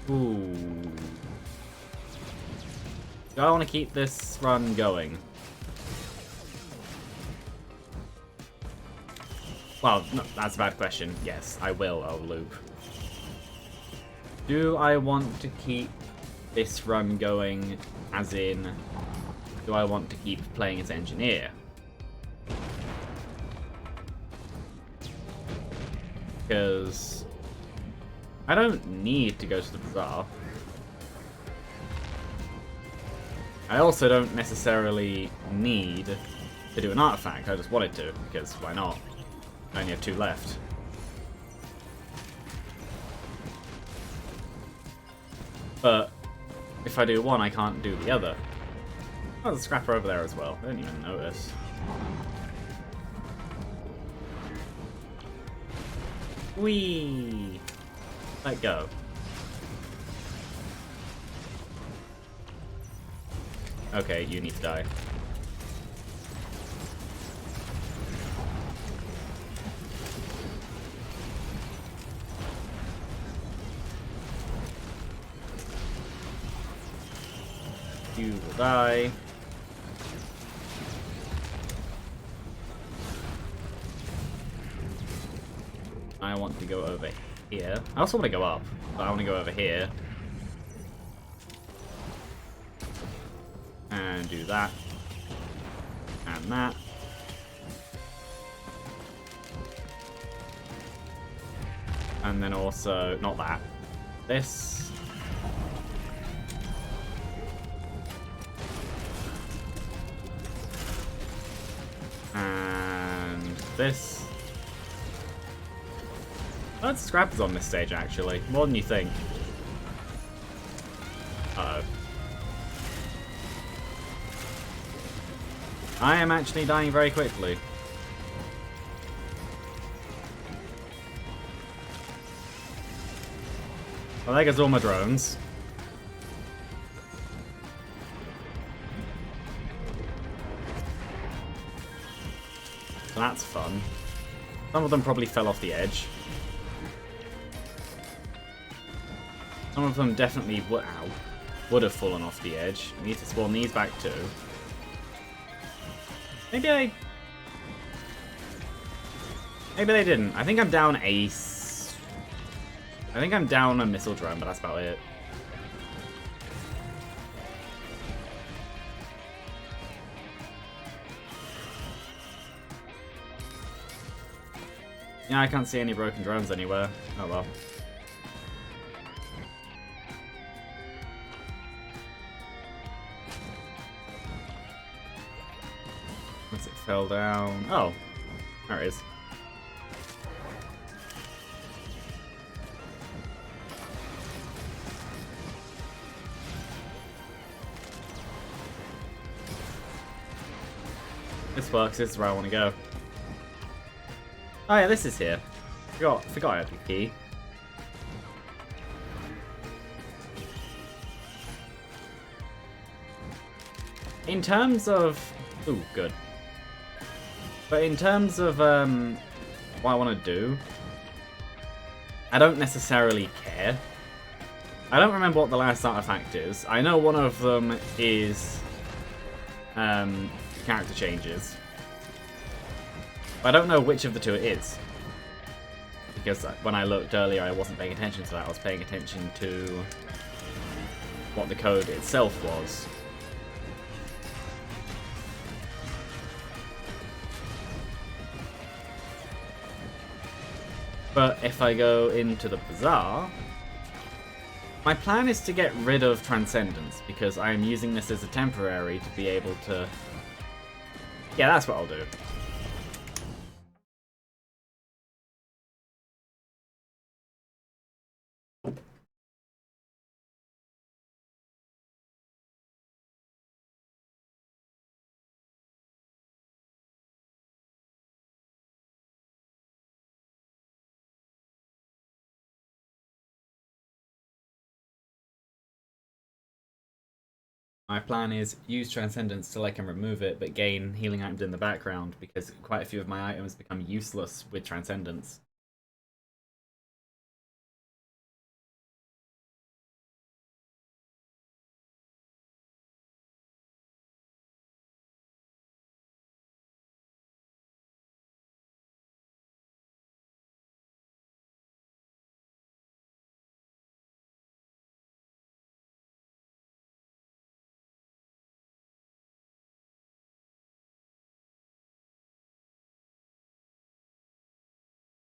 Ooh. Do I want to keep this run going? Well, no, that's a bad question. Yes, I will. I'll loop. Do I want to keep this run going, as in, do I want to keep playing as engineer? Because I don't need to go to the bazaar. I also don't necessarily need to do an artifact. I just wanted to, because why not? I only have 2 left. But if I do one, I can't do the other. Oh, there's a scrapper over there as well. I didn't even notice. Whee! Let go. Okay, you need to die. You will die. I want to go over here. I also want to go up, but I want to go over here. And do that. And that. And then also, not that. This. And this. Loads of scrappers on this stage, actually. More than you think. Uh-oh. I am actually dying very quickly. Well, there goes all my drones. So that's fun. Some of them probably fell off the edge. Some of them definitely would have fallen off the edge. We need to spawn these back too. Maybe they didn't. I think I'm down ace. I think I'm down a missile drone, but that's about it. Yeah, I can't see any broken drones anywhere. Oh well. Once it fell down. Oh, there it is. This works. This is where I want to go. Oh yeah, this is here. Forgot I had the key. In terms of... Ooh, good. But in terms of what I want to do, I don't necessarily care. I don't remember what the last artifact is. I know one of them is character changes. But I don't know which of the two it is. Because when I looked earlier, I wasn't paying attention to that. I was paying attention to what the code itself was. But if I go into the bazaar, my plan is to get rid of Transcendence, because I am using this as a temporary to be able to... Yeah, that's what I'll do. My plan is use Transcendence till I can remove it, but gain healing items in the background, because quite a few of my items become useless with Transcendence.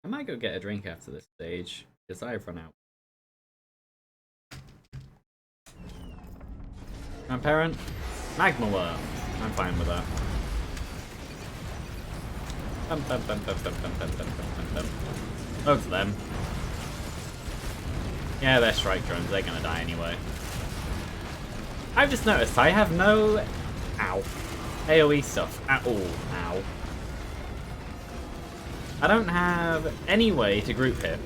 I might go get a drink after this stage, because I've run out. Grandparent? Magma Worm. I'm fine with that. Loads of them. Yeah, they're strike drones. They're gonna die anyway. I've just noticed I have no... Ow. AoE stuff at all. Ow. I don't have any way to group hit.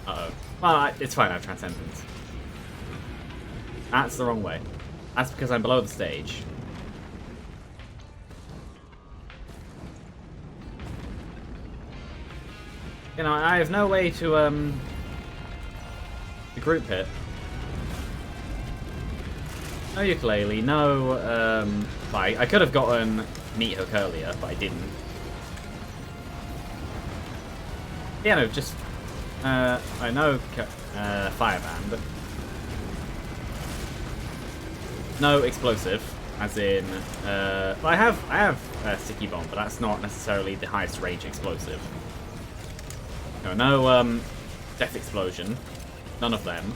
Uh-oh. Well, it's fine, I have Transcendence. That's the wrong way. That's because I'm below the stage. You know, I have no way to group hit. No ukulele, no, I could have gotten Meat Hook earlier, but I didn't. Yeah, no, just, I know, Fireband. No explosive, as in, well, I have Sticky Bomb, but that's not necessarily the highest range explosive. No, Death Explosion. None of them.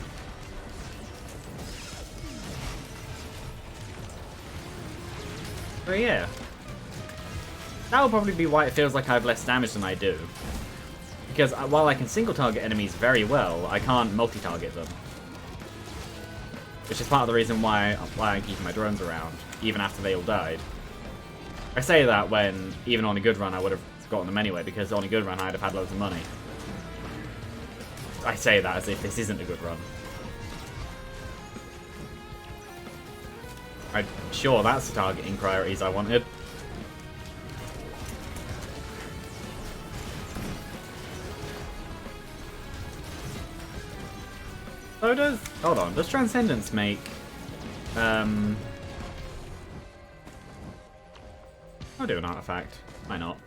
But yeah. That will probably be why it feels like I have less damage than I do. Because while I can single-target enemies very well, I can't multi-target them. Which is part of the reason why I'm keeping my drones around, even after they all died. I say that when, even on a good run, I would have gotten them anyway, because on a good run I'd have had loads of money. I say that as if this isn't a good run. I'm sure that's the targeting priorities I wanted. So does... Hold on, does Transcendence make... I'll do an artifact. Why not?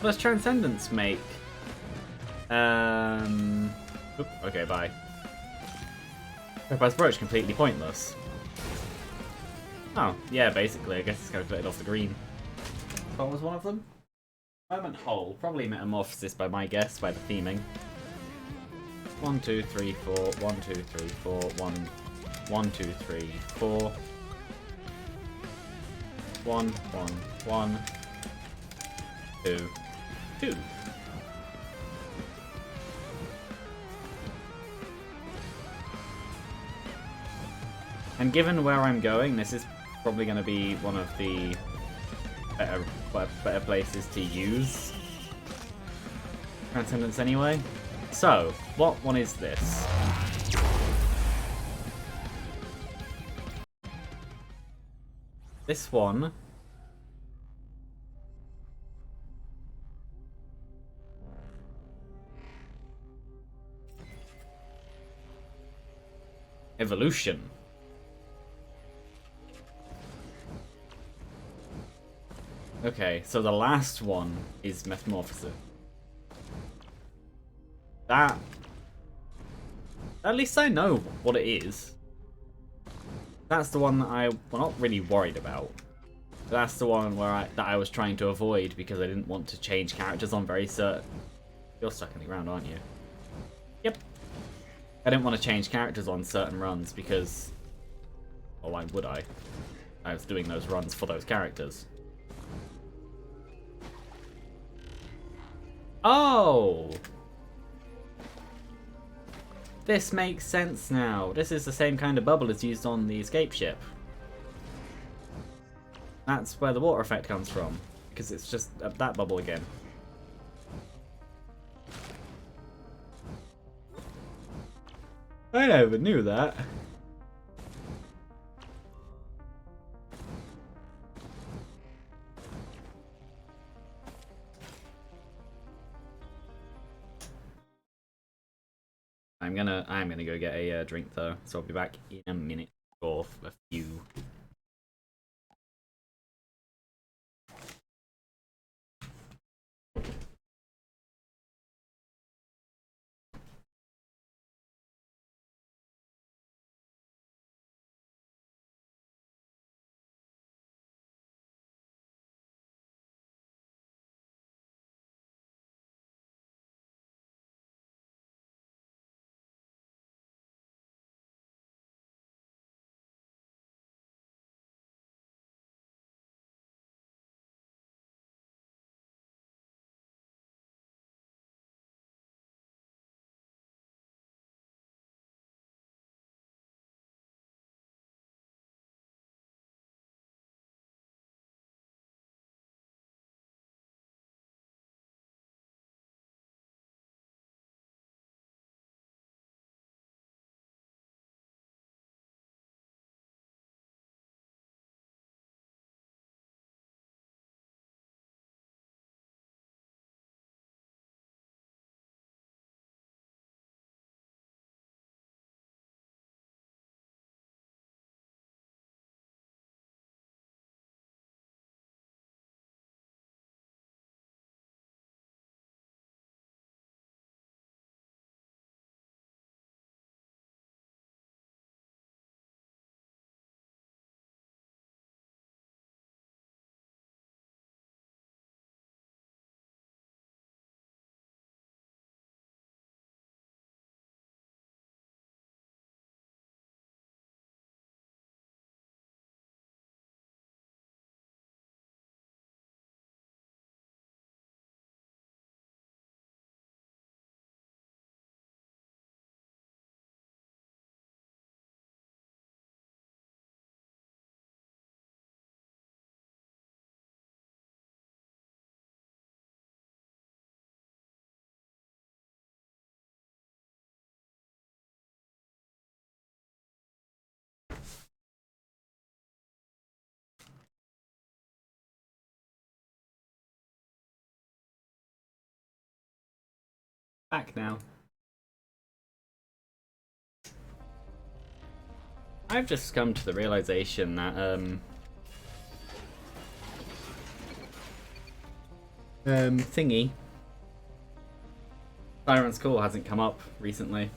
Does Transcendence make... Oop, okay, bye. Topaz Brooch completely pointless. Oh, yeah, basically. I guess it's calculated off the green. What was one of them? Moment Hole. Probably Metamorphosis by my guess, by the theming. 1, 2, 3, 4. 1, 2, 3, 4. 1, 2, 3, 4. 1, 1, 1. 2, 2. And given where I'm going, this is probably going to be one of the better places to use Transcendence anyway. So, what one is this? This one... Evolution. Okay, so the last one is Metamorphosis. That... At least I know what it is. That's the one that I'm not really worried about. That's the one where that I was trying to avoid because I didn't want to change characters on very certain... You're stuck in the ground, aren't you? Yep. I didn't want to change characters on certain runs because... Well, why would I? I was doing those runs for those characters. Oh! This makes sense now. This is the same kind of bubble as used on the escape ship. That's where the water effect comes from. Because it's just that bubble again. I never knew that. I'm gonna go get a drink though, so I'll be back in a minute or a few. Back now. I've just come to the realization that, thingy. Tyrant's Call hasn't come up recently.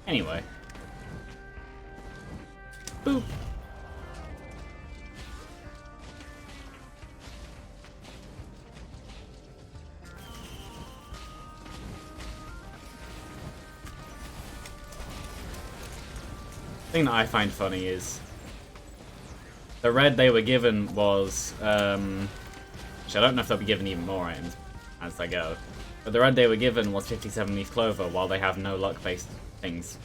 Anyway. Boop. The thing that I find funny is the red they were given was, which I don't know if they'll be given even more items as they go, but the red they were given was 57 leaf clover while they have no luck-based things.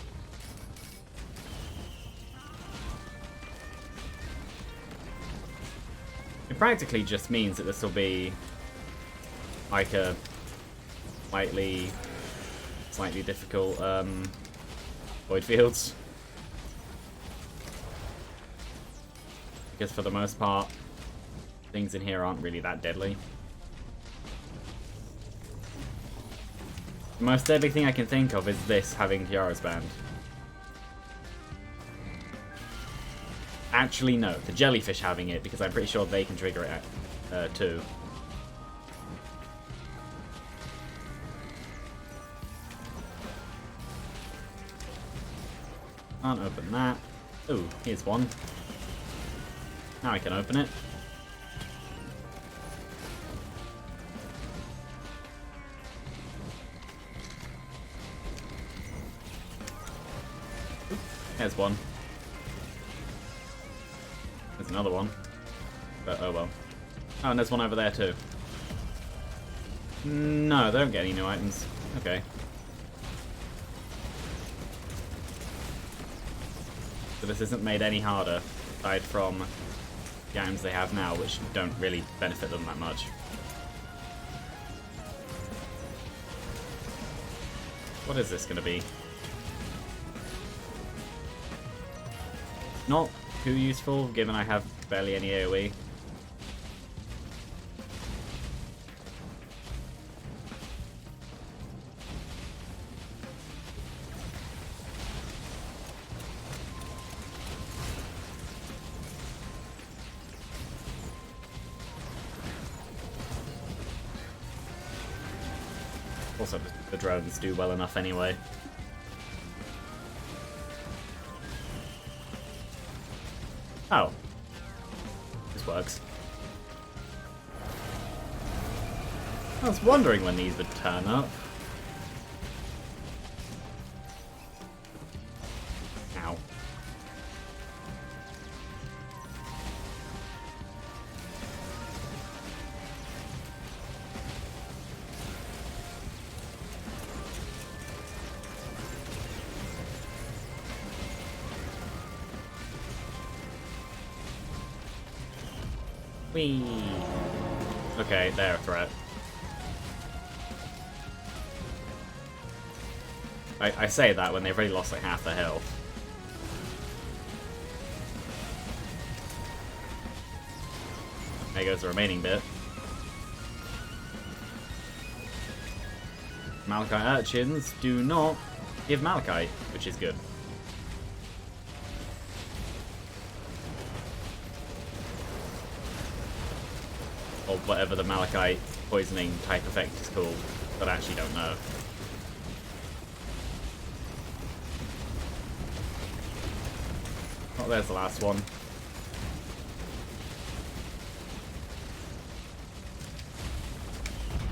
It practically just means that this will be like a slightly difficult void fields, because for the most part things in here aren't really that deadly. The most deadly thing I can think of is this having Kiara's band. Actually, no. The jellyfish having it, because I'm pretty sure they can trigger it too. Can't open that. Ooh, here's one. Now I can open it. There's one. There's another one. But oh well. Oh, and there's one over there too. No, they don't get any new items. Okay. So this isn't made any harder, aside from the items they have now, which don't really benefit them that much. What is this gonna be? Not too useful, given I have barely any AoE. Also, the drones do well enough anyway. Oh. This works. I was wondering when these would turn up. Ow. Whee! Okay, they're a threat. I say that when they've already lost like half their health. There goes the remaining bit. Malachite urchins do not give malachite, which is good. Or whatever the malachite poisoning type effect is called, but I actually don't know. Oh, there's the last one.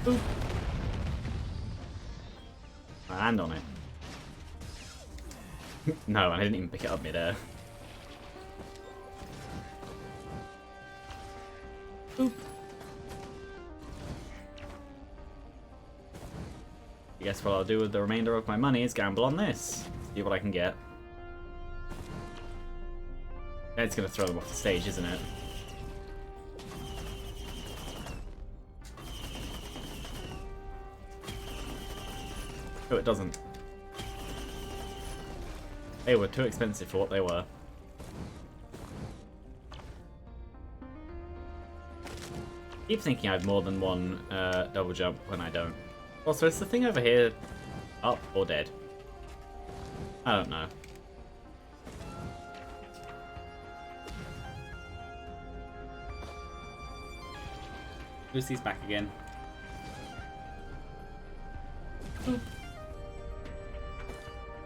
Boop. I land on it. No, I didn't even pick it up midair. Boop. I guess what I'll do with the remainder of my money is gamble on this. See what I can get. It's gonna throw them off the stage, isn't it? Oh, it doesn't. They were too expensive for what they were. Keep thinking I have more than one double jump when I don't. Also, is the thing over here up or dead? I don't know. Lucy's back again. Did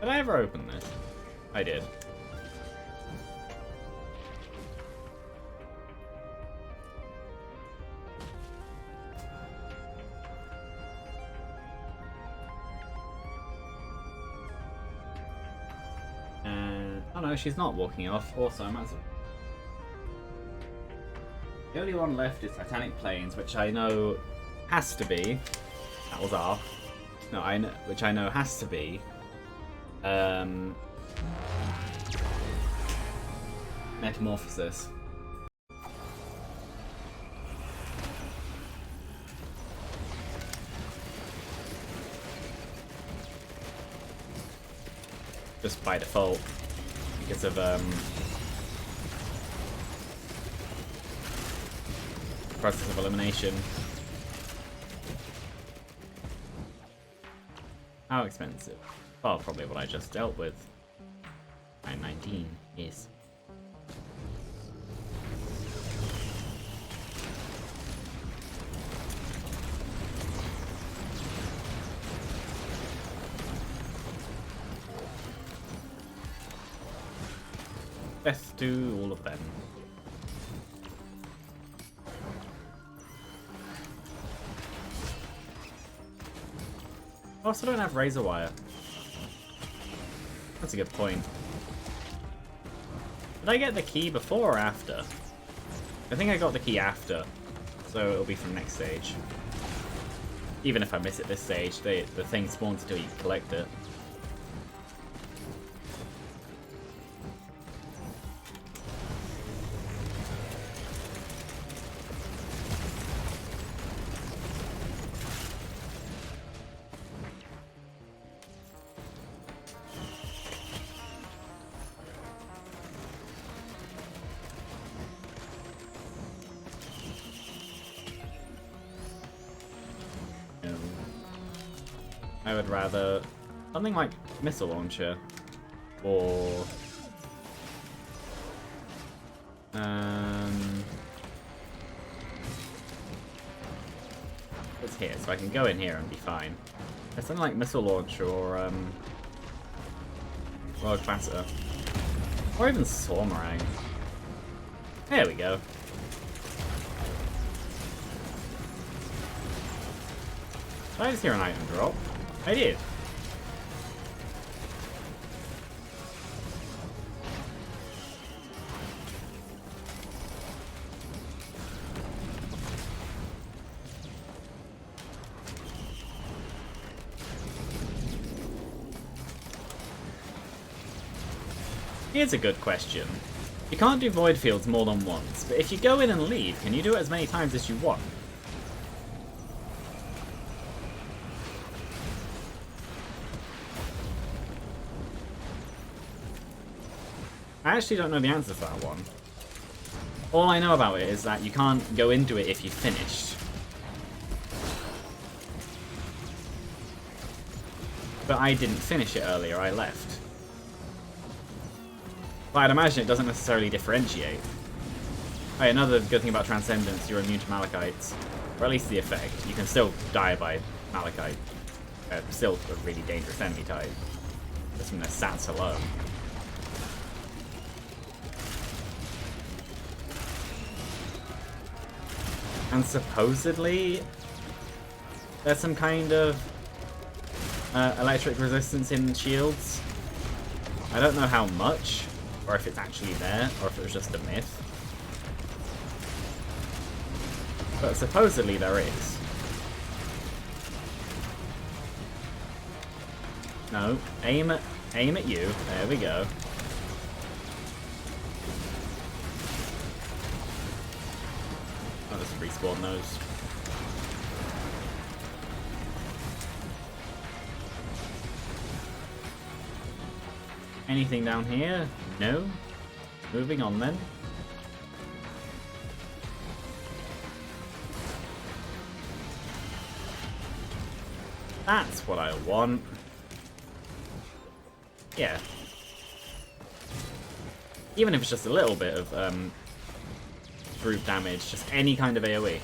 I ever open this? I did. Oh no, she's not walking off. Also, I might as well. The only one left is Titanic Plains, which I know has to be. That was R. No, I know, which I know has to be. Metamorphosis. Just by default, because of process of elimination. How expensive? Well, probably what I just dealt with. 919 is. Let's do all of them. I also don't have razor wire. That's a good point. Did I get the key before or after? I think I got the key after, so it'll be from next stage. Even if I miss it this stage, the thing spawns until you collect it. I would rather something like missile launcher, or it's here, so I can go in here and be fine. There's something like missile launcher or rogue clatter, or even Swarmerang. There we go. Did I just hear an item drop? I did. Here's a good question. You can't do void fields more than once, but if you go in and leave, can you do it as many times as you want? I actually don't know the answer to that one. All I know about it is that you can't go into it if you've finished. But I didn't finish it earlier, I left. But I'd imagine it doesn't necessarily differentiate. Hey, another good thing about Transcendence, you're immune to Malachites. Or at least the effect. You can still die by Malachite. Still a really dangerous enemy type. Just from their stats alone. And supposedly, there's some kind of electric resistance in shields. I don't know how much, or if it's actually there, or if it was just a myth. But supposedly there is. No, aim Aim at you. There we go. I'll just respawn those. Anything down here? No? Moving on then. That's what I want. Yeah. Even if it's just a little bit of group damage, just any kind of AoE.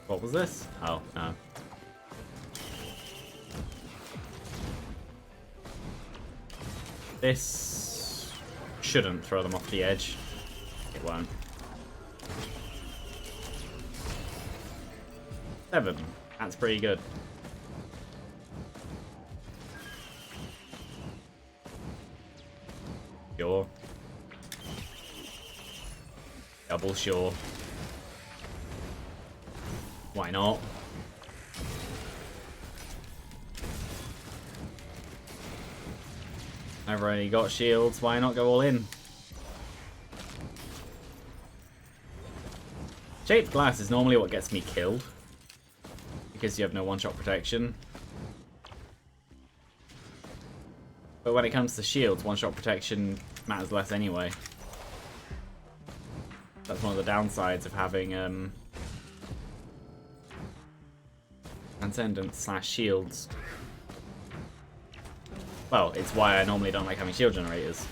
What was this? Oh, no. This shouldn't throw them off the edge. It won't. 7. That's pretty good. Sure. Double sure. Why not? I've already got shields, why not go all in? Shaped glass is normally what gets me killed, because you have no one-shot protection. But when it comes to shields, one-shot protection matters less anyway. That's one of the downsides of having Transcendence / shields. Well, it's why I normally don't like having shield generators.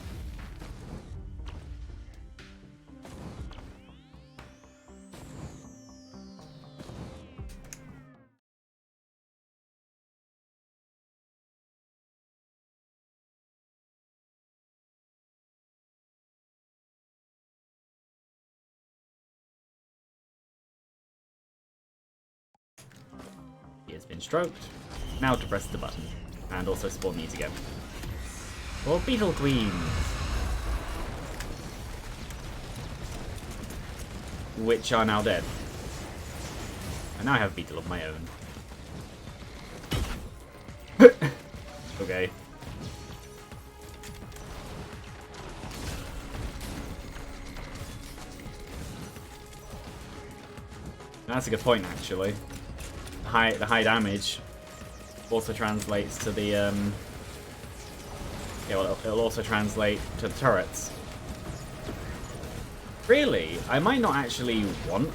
He has been stroked. Now to press the button. And also spawn these again. Or Beetle Queens! Which are now dead. And now I have Beetle of my own. Okay. That's a good point, actually. The high damage also translates to the yeah, well, it'll also translate to the turrets. Really, I might not actually want.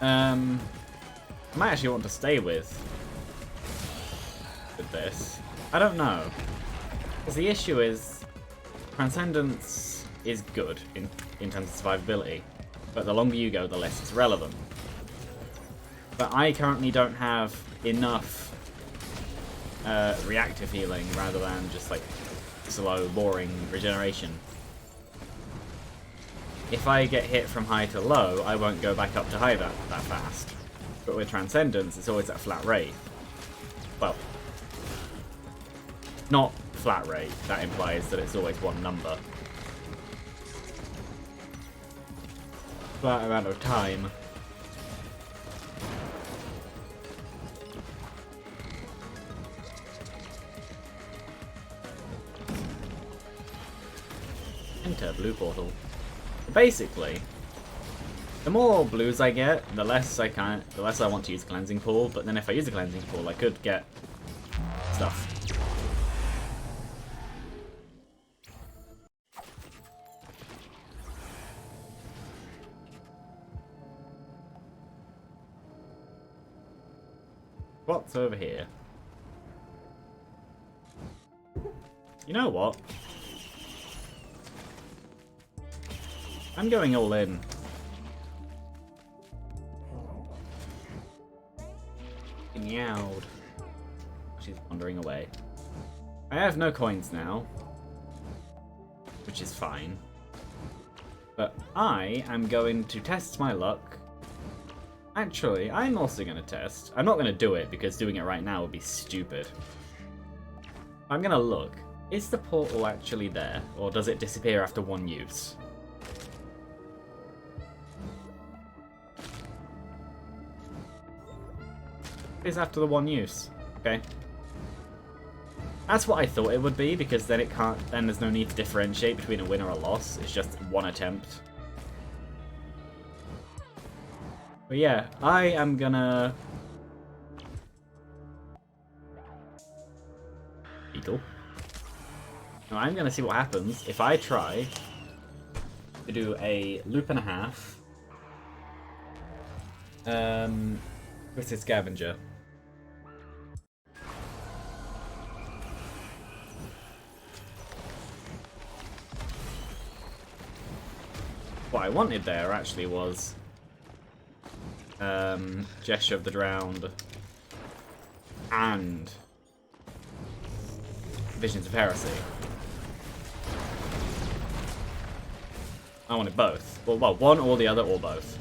I might actually want to stay with this. I don't know, because the issue is Transcendence is good in terms of survivability, but the longer you go, the less it's relevant. But I currently don't have enough reactive healing rather than just like slow, boring regeneration. If I get hit from high to low, I won't go back up to high that fast. But with Transcendence, it's always at flat rate. Well, not flat rate. That implies that it's always one number. Flat amount of time. Enter blue portal. Basically, the more blues I get, the less I want to use cleansing pool. But then if I use a cleansing pool, I could get stuff. What's over here? You know what? I'm going all in. Meowed. She's wandering away. I have no coins now, which is fine. But I am going to test my luck. Actually, I'm also going to test. I'm not going to do it because doing it right now would be stupid. I'm going to look. Is the portal actually there, or does it disappear after one use? It's after the one use. Okay. That's what I thought it would be, because then it can't. Then there's no need to differentiate between a win or a loss. It's just one attempt. But yeah, I am gonna. Beetle. Now I'm gonna see what happens if I try to do a loop and a half. Twisted Scavenger. What I wanted there actually was Gesture of the Drowned and Visions of Heresy. I wanted both. Well, one or the other or both.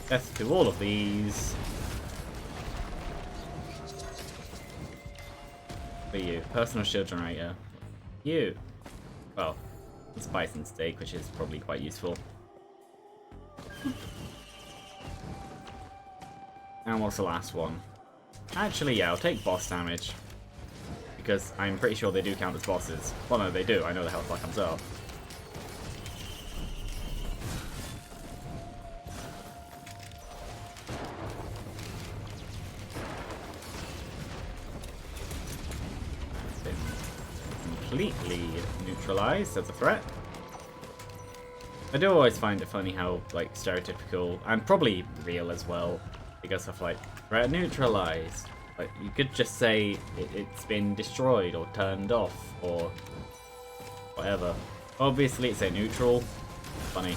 Death to all of these. For you. Personal shield generator. You. Well, it's bison steak, which is probably quite useful. And what's the last one? Actually, yeah, I'll take boss damage. Because I'm pretty sure they do count as bosses. Well, no, they do. I know the health bar comes up. Completely neutralized as a threat. I do always find it funny how, like, stereotypical, and probably real as well, because of, like, threat neutralized. Like, you could just say it's been destroyed or turned off or whatever. Obviously, it's a neutral, funny,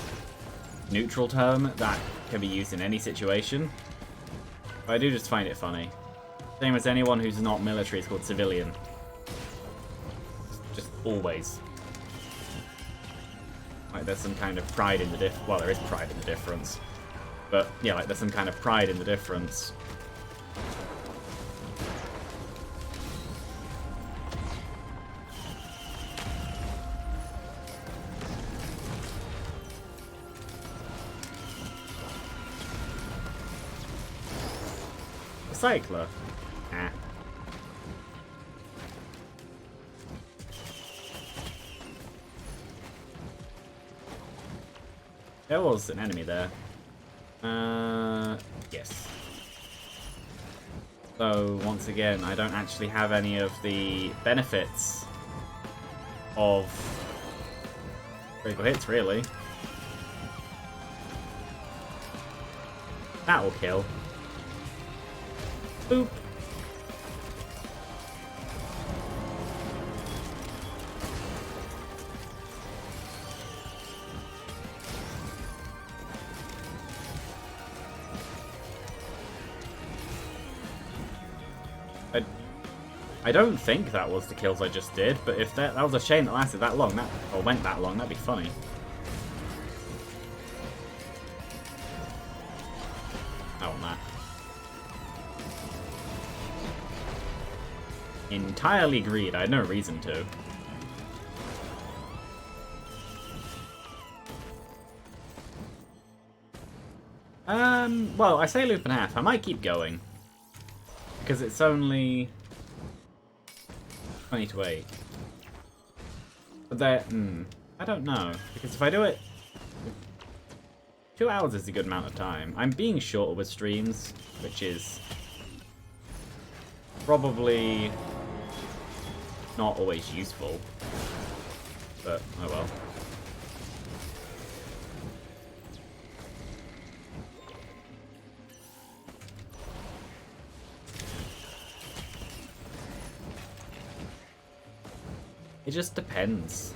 neutral term that can be used in any situation. But I do just find it funny. Same as anyone who's not military is called civilian. Just always. Like, there's some kind of pride in the well, there is pride in the difference. But, yeah, like, there's some kind of pride in the difference. Recycler. Ah. There was an enemy there. Yes. So, once again, I don't actually have any of the benefits of critical hits, really. That will kill. Boop. I don't think that was the kills I just did, but if that was a chain that lasted that long, or went that long, that'd be funny. I want that. Entirely agreed. I had no reason to. Well, I say loop and a half. I might keep going. Because it's only 20 to 8. But that, I don't know. Because if I do it, 2 hours is a good amount of time. I'm being shorter with streams, which is probably not always useful. But, oh well. It just depends.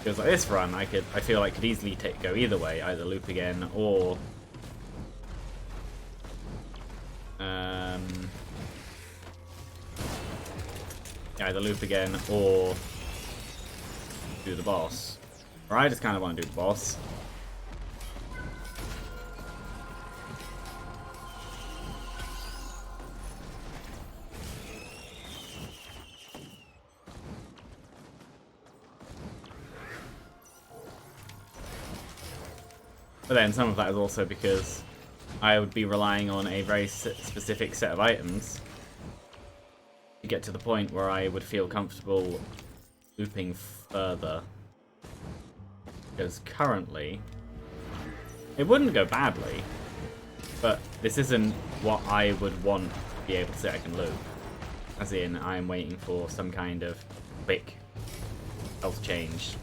Because like this run, I feel like could easily go either way, either loop again or either loop again or do the boss. Or I just kind of want to do the boss. But then some of that is also because I would be relying on a very specific set of items to get to the point where I would feel comfortable looping further. Because currently, it wouldn't go badly, but this isn't what I would want to be able to say I can loop. As in, I'm waiting for some kind of quick health change.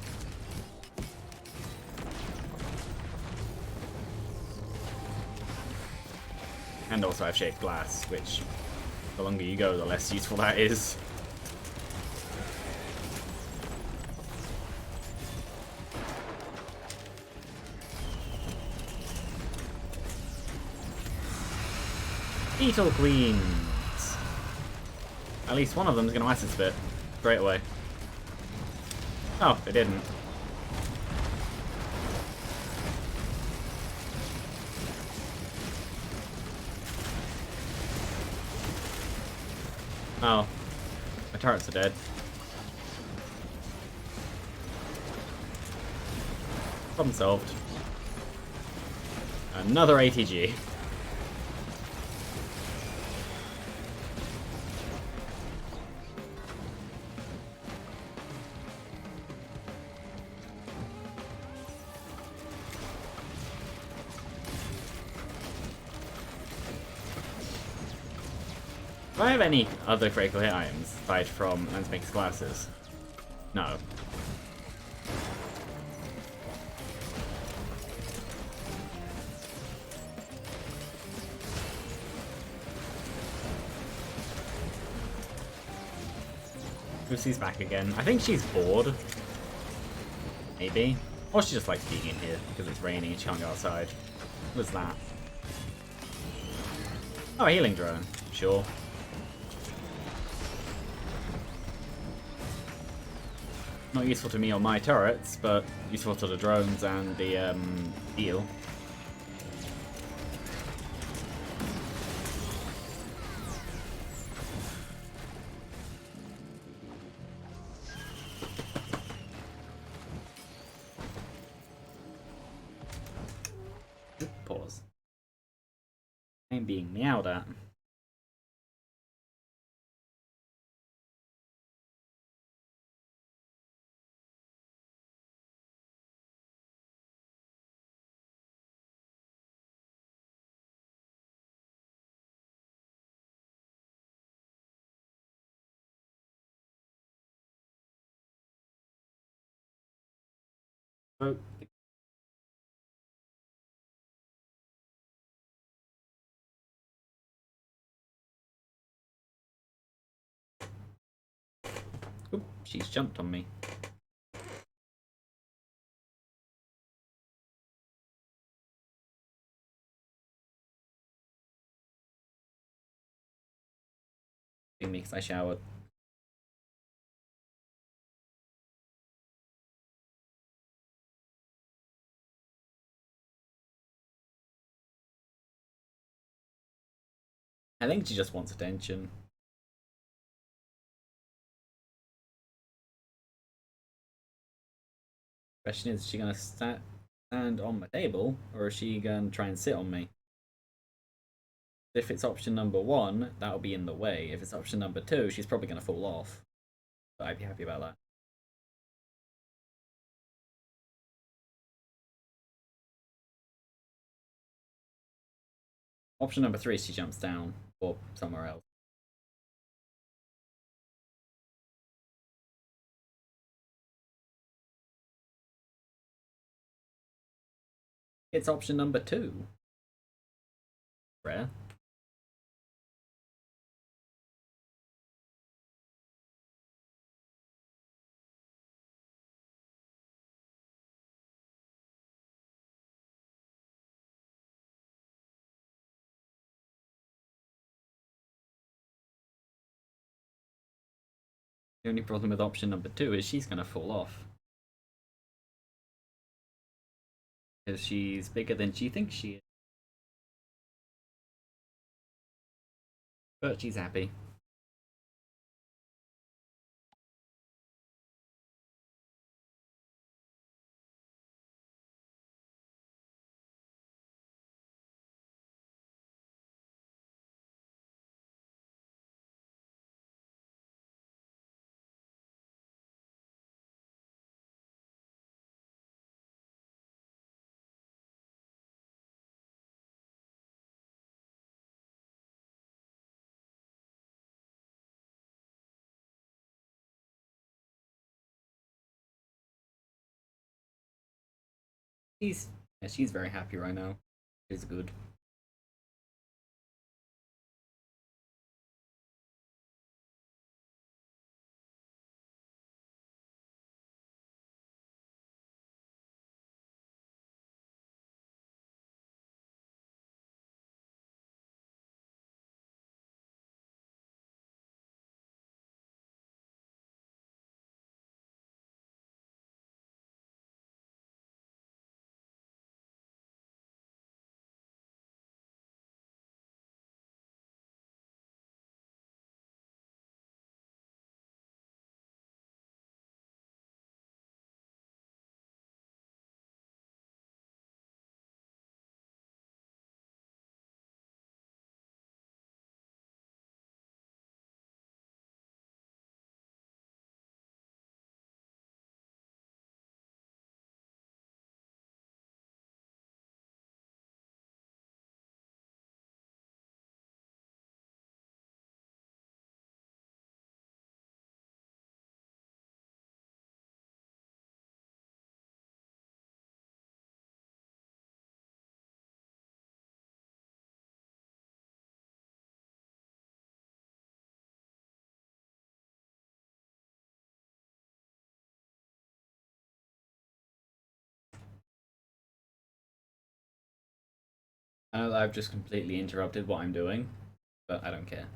And also I have shaped glass, which the longer you go, the less useful that is. Beetle Queens! At least one of them is going to acid spit straight away. Oh, it didn't. Oh, my turrets are dead. Problem solved. Another ATG. Do I have any other critical hit items aside from Lensmaker's glasses? No. Lucy's back again. I think she's bored. Maybe. Or she just likes being in here because it's raining and she can't go outside. What was that? Oh, a healing drone. Sure. Not useful to me or my turrets, but useful to the drones and the heal. Pause. I'm being meowed at. Oh. Oop, she's jumped on me. Because I showered. I think she just wants attention. Question is she gonna stand on my table, or is she gonna try and sit on me? If it's option number 1, that'll be in the way. If it's option number 2, she's probably gonna fall off. But I'd be happy about that. Option number 3 is she jumps down, or somewhere else. It's option number 2. Rare. The only problem with option number 2 is she's gonna fall off. Because she's bigger than she thinks she is. But she's happy. She's very happy right now. It's good. I know that I've just completely interrupted what I'm doing, but I don't care.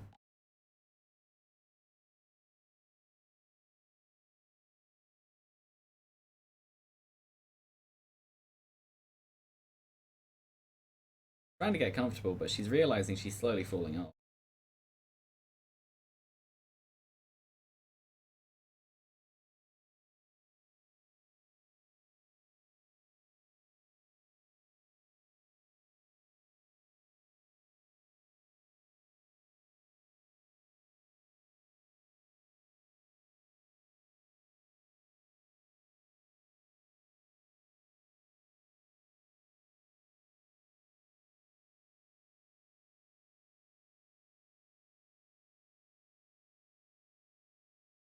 Trying to get comfortable, but she's realizing she's slowly falling off.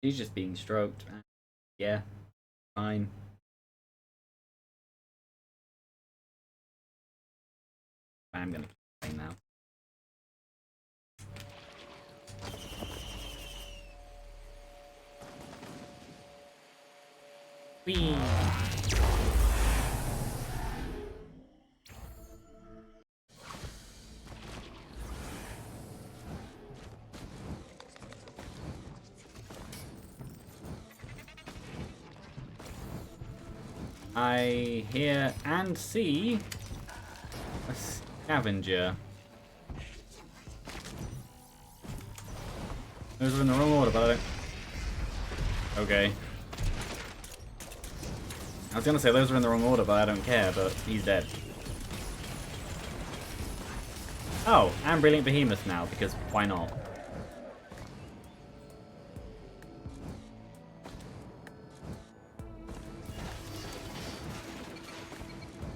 She's just being stroked. Yeah, fine. I'm gonna keep playing now. Whee! I hear and see a scavenger. Those are in the wrong order, but I don't... Okay. I was gonna say those are in the wrong order, but I don't care, but he's dead. Oh, and Brilliant Behemoth now, because why not?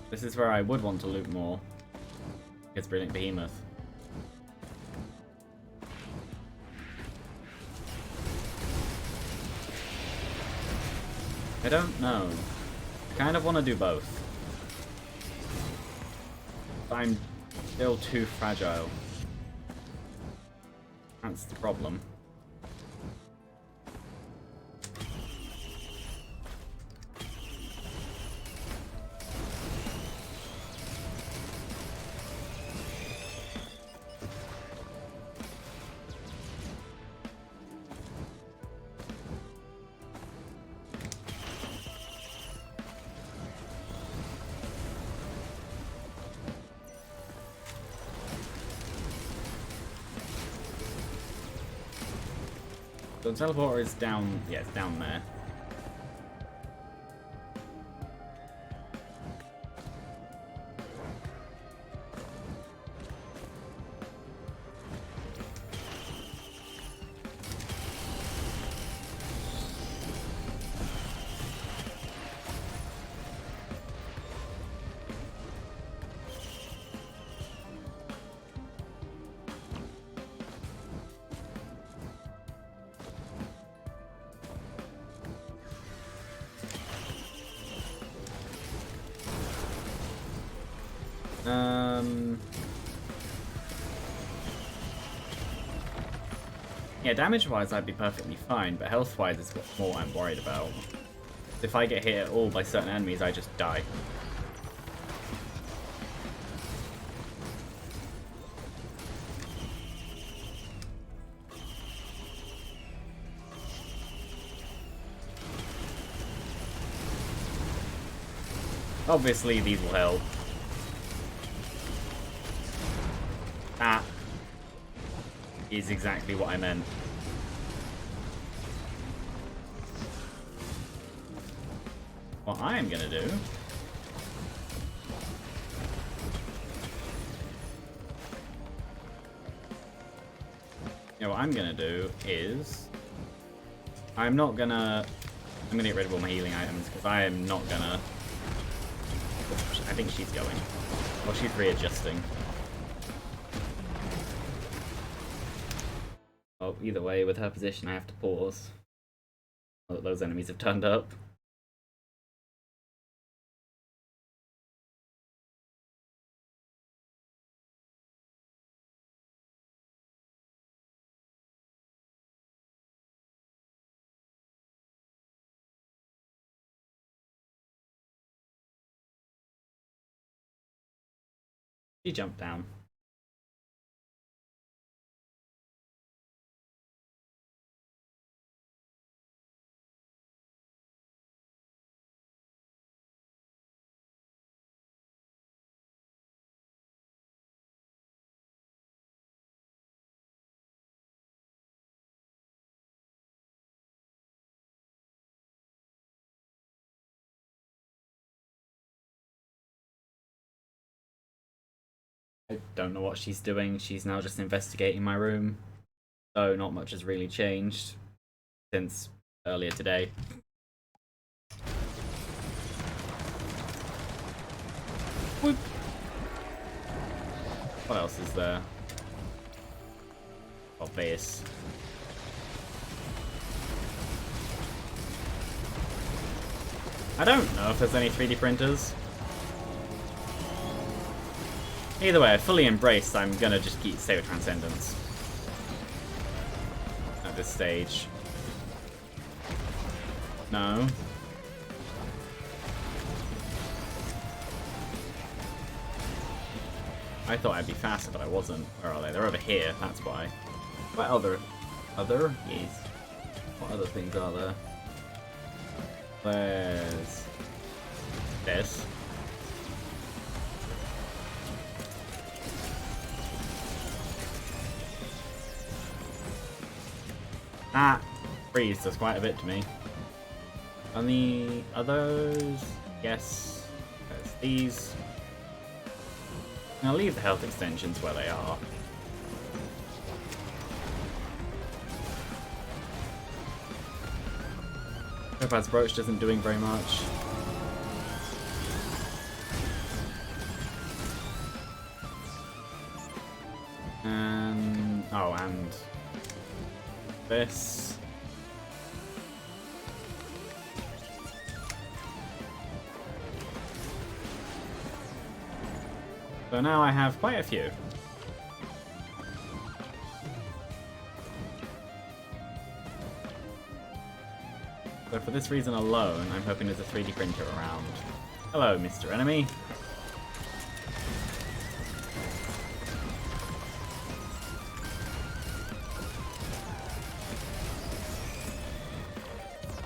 This is where I would want to loot more. It's Brilliant Behemoth. I don't know. I kind of want to do both. But I'm still too fragile. That's the problem. The teleporter is down. Yeah, it's down there. Yeah, damage-wise I'd be perfectly fine, but health-wise is what more I'm worried about. If I get hit at all by certain enemies, I just die. Obviously, these will help. That is exactly what I meant. What I am gonna do what I'm gonna do is I'm gonna get rid of all my healing items because I am not gonna. I think she's going. Well, she's readjusting. Well, either way, with her position, I have to pause. Well, those enemies have turned up. She jumped down. I don't know what she's doing. She's now just investigating my room. So not much has really changed since earlier today. Whoop. What else is there? Obvious. I don't know if there's any 3D printers. Either way, I fully embraced. I'm gonna just stay with Transcendence at this stage. No. I thought I'd be faster, but I wasn't. Where are they? They're over here. That's why. What other? Yes. What other things are there? There's this. Ah, freeze does quite a bit to me. And the others, yes, there's these. I'll leave the health extensions where they are. Topaz Brooch isn't doing very much. And oh, and this. So now I have quite a few. So for this reason alone, I'm hoping there's a 3D printer around. Hello, Mr. Enemy.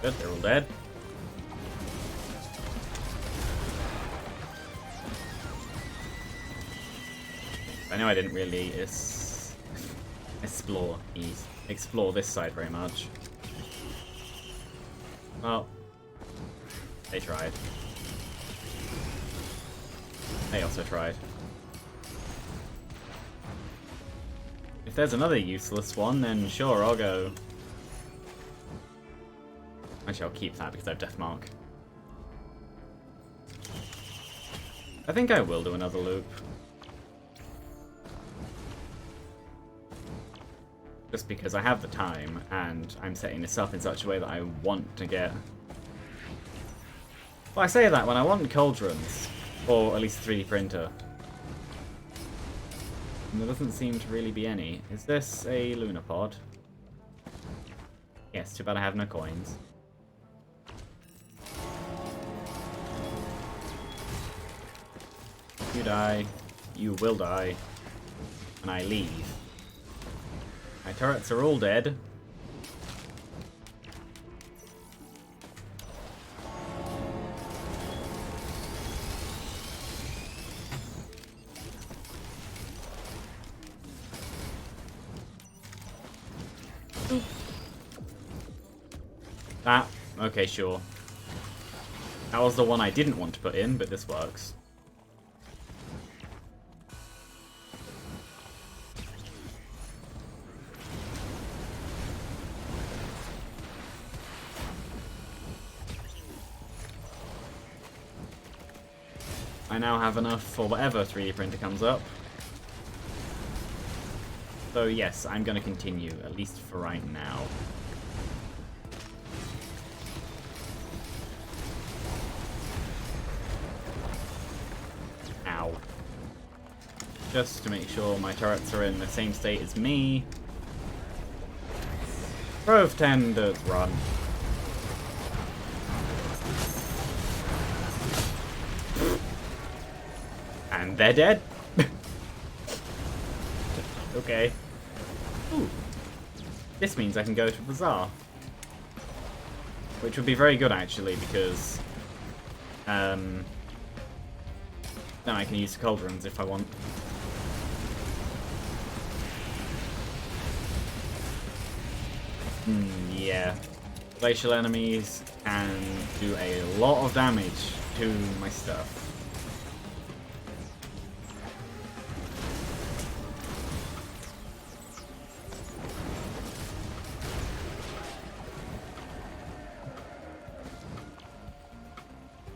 Good, they're all dead. I know I didn't really explore this side very much. Well, they tried. They also tried. If there's another useless one, then sure, I'll go. Actually, I'll keep that because I have Death Mark. I think I will do another loop. Just because I have the time, and I'm setting this up in such a way that I want to get... Well, I say that when I want cauldrons, or at least a 3D printer. And there doesn't seem to really be any. Is this a lunar pod? Yes, too bad I have no coins. You die, you will die, and I leave. My turrets are all dead. Okay, sure. That was the one I didn't want to put in, but this works. I now have enough for whatever 3D printer comes up. So yes, I'm going to continue, at least for right now. Ow. Just to make sure my turrets are in the same state as me. Grove Tenders, run. And they're dead? Okay. Ooh. This means I can go to Bazaar. Which would be very good, actually, because... then I can use cauldrons if I want. Yeah. Glacial enemies can do a lot of damage to my stuff.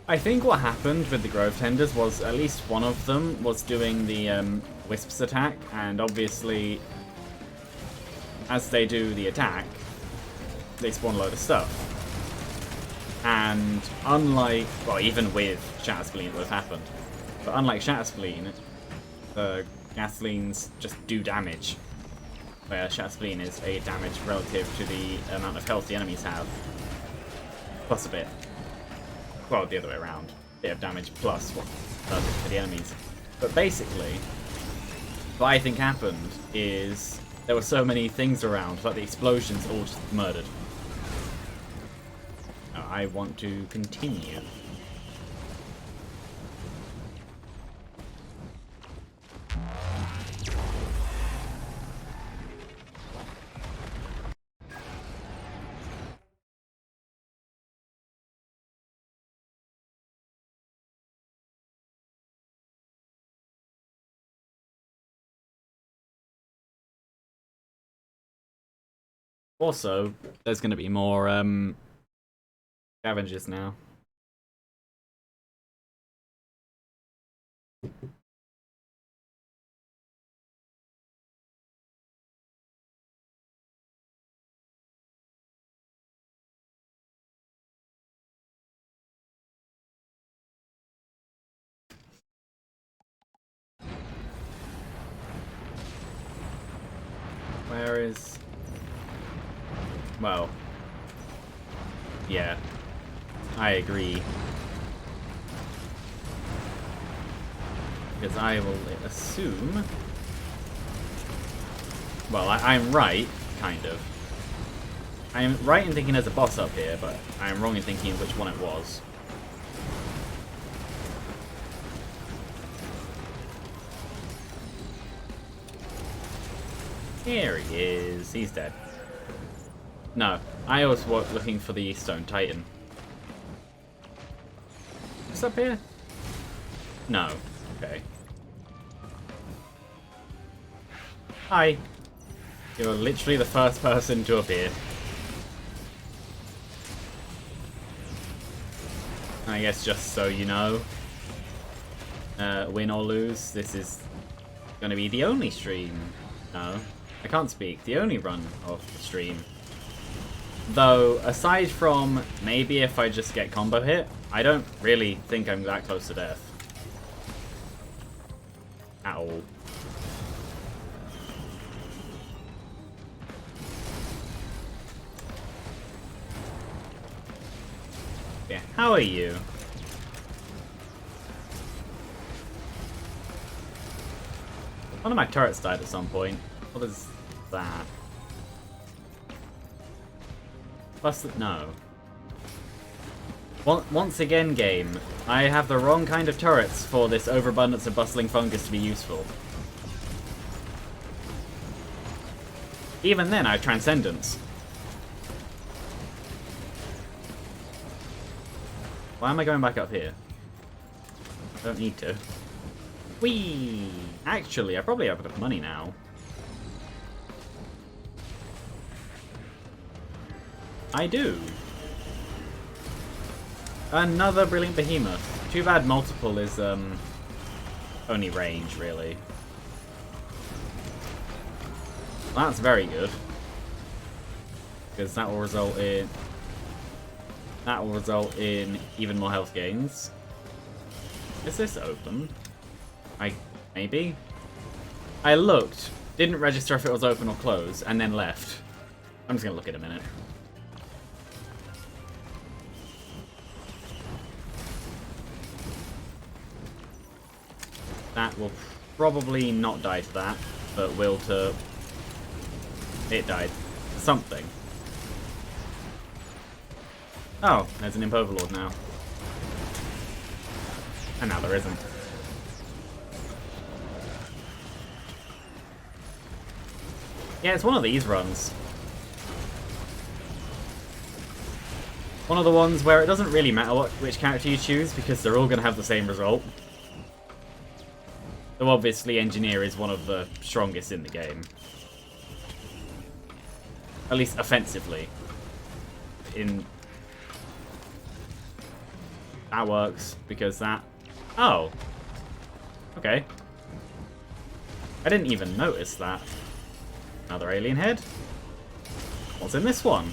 I think what happened with the Grove Tenders was at least one of them was doing the Wisps attack, and obviously, as they do the attack, they spawn a load of stuff. And unlike, well, even with Shatterspleen it would have happened, but unlike Shatterspleen, the Gasolines just do damage, where Shatterspleen is a damage relative to the amount of health the enemies have, plus a bit. Well, the other way around. Bit of damage plus what does it to the enemies. But basically, what I think happened is there were so many things around, like the explosions all just murdered. Now, I want to continue. Also, there's going to be more scavengers now. Where is... Well, yeah, I agree. Because I will assume... Well, I'm right, kind of. I'm right in thinking there's a boss up here, but I'm wrong in thinking which one it was. Here he is. He's dead. No, I was looking for the Stone Titan. What's up here? No. Okay. Hi. You're literally the first person to appear. I guess just so you know, win or lose, this is going to be the only stream. No, I can't speak. The only run of the stream. Though, aside from maybe if I just get combo hit, I don't really think I'm that close to death. At all. Yeah, how are you? One of my turrets died at some point. What is that? No. Once again, game, I have the wrong kind of turrets for this overabundance of bustling fungus to be useful. Even then, I have Transcendence. Why am I going back up here? I don't need to. Whee! Actually, I probably have enough money now. I do. Another Brilliant Behemoth. Too bad multiple is only range, really. That's very good. Because that will result in even more health gains. Is this open? Maybe? I looked, didn't register if it was open or closed, and then left. I'm just gonna look in a minute. That will probably not die to that, but will to... It died. Something. Oh, there's an Imp Overlord now. And now there isn't. Yeah, it's one of these runs. One of the ones where it doesn't really matter which character you choose, because they're all going to have the same result. Though obviously Engineer is one of the strongest in the game. At least offensively. That works, because that... Oh. Okay. I didn't even notice that. Another alien head? What's in this one?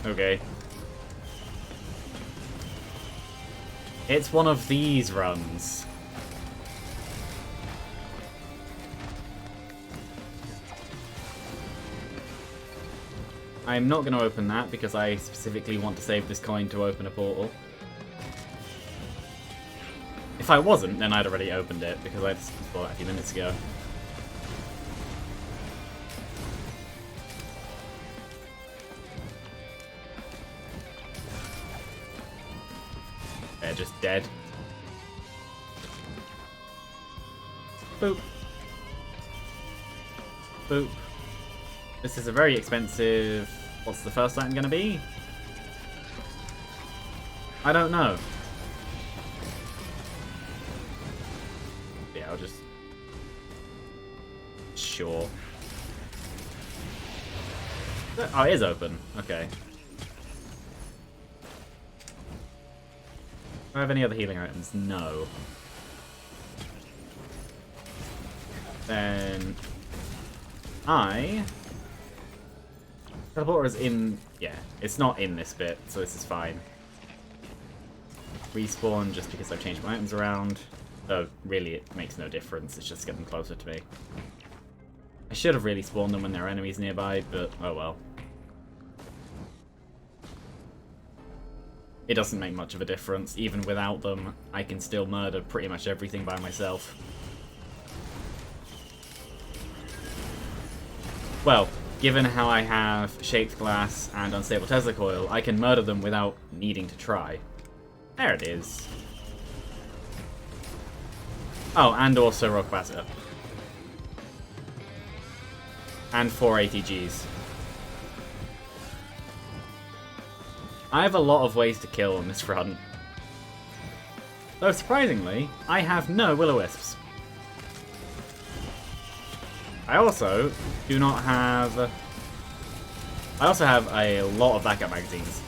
Okay. It's one of these runs. I'm not going to open that because I specifically want to save this coin to open a portal. If I wasn't, then I'd already opened it because I just bought it a few minutes ago. They're just dead. Boop. Boop. This is a very expensive... What's the first item going to be? I don't know. Yeah, I'll just... Sure. Oh, it is open. Okay. Do I have any other healing items? No. Then... Teleporter is in... Yeah, it's not in this bit, so this is fine. Respawn just because I've changed my items around. Though, really, it makes no difference. It's just getting closer to me. I should have really spawned them when there are enemies nearby, but oh well. It doesn't make much of a difference. Even without them, I can still murder pretty much everything by myself. Well, given how I have Shaped Glass and Unstable Tesla Coil, I can murder them without needing to try. There it is. Oh, and also Rock Capacitor. And 4 ATGs. I have a lot of ways to kill on this front. Though surprisingly, I have no Will-O-Wisps. I also do not have... I also have a lot of backup magazines.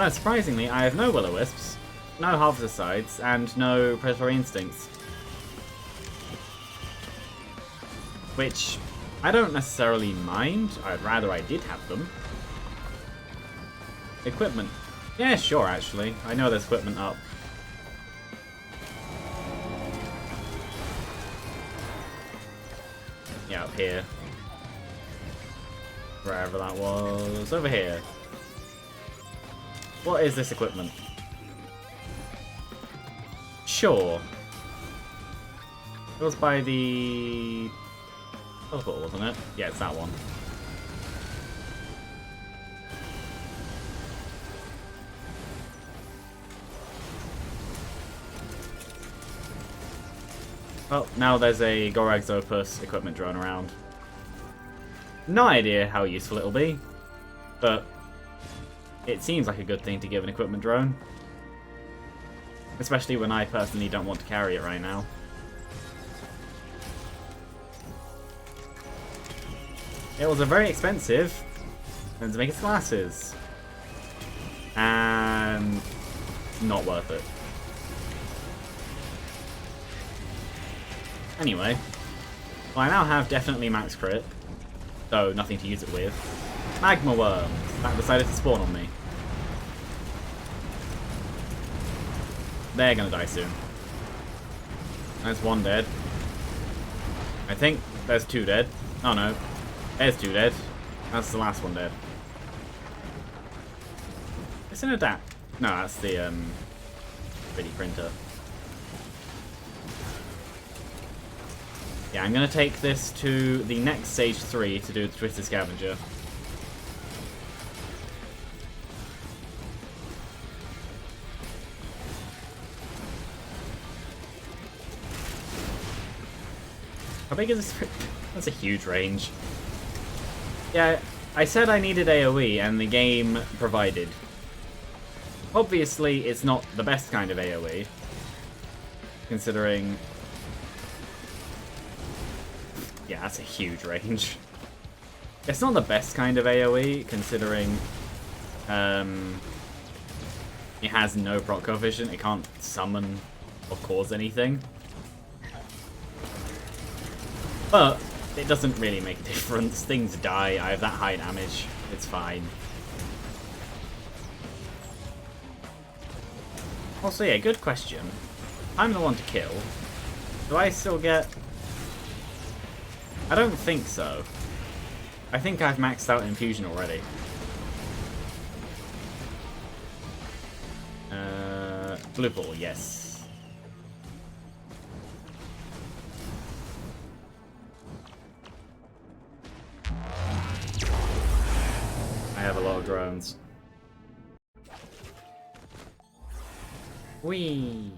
Surprisingly, I have no Will-O-Wisps, no Harvester-Sides, and no Predatory Instincts. Which I don't necessarily mind. I'd rather I did have them. Equipment. Yeah, sure, actually. I know there's equipment up. Yeah, up here. Wherever that was. Over here. What is this equipment? Sure. It was by the... teleport, wasn't it? Yeah, it's that one. Well, now there's a Gorag Xopus equipment drone around. No idea how useful it'll be, but it seems like a good thing to give an equipment drone. Especially when I personally don't want to carry it right now. It was a very expensive and to make its glasses. And not worth it. Anyway, well, I now have definitely max crit, though nothing to use it with. Magma Worms, that decided to spawn on me. They're gonna die soon. There's one dead. I think there's 2 dead. Oh no, there's 2 dead. That's the last one dead. It's an adapt. No, that's the 3D printer. Yeah, I'm going to take this to the next stage 3 to do the Twisted Scavenger. How big is this? That's a huge range. Yeah, I said I needed AoE, and the game provided. Obviously, it's not the best kind of AoE, considering... Yeah, that's a huge range. It's not the best kind of AoE, considering it has no proc coefficient. It can't summon or cause anything. But it doesn't really make a difference. Things die. I have that high damage. It's fine. Also, yeah, good question. I'm the one to kill. Do I still get... I don't think so. I think I've maxed out Infusion already. Blue ball, yes. I have a lot of drones. Whee!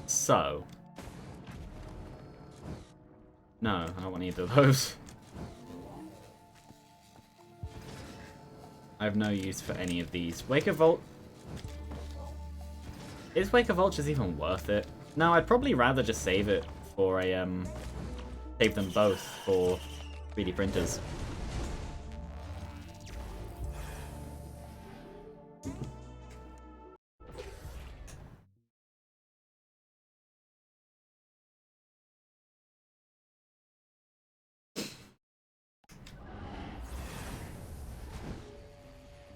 So. No, I don't want either of those. I have no use for any of these. Wake of Vultures. Is Wake of Vultures even worth it? No, I'd probably rather just save it for a, save them both for 3D printers.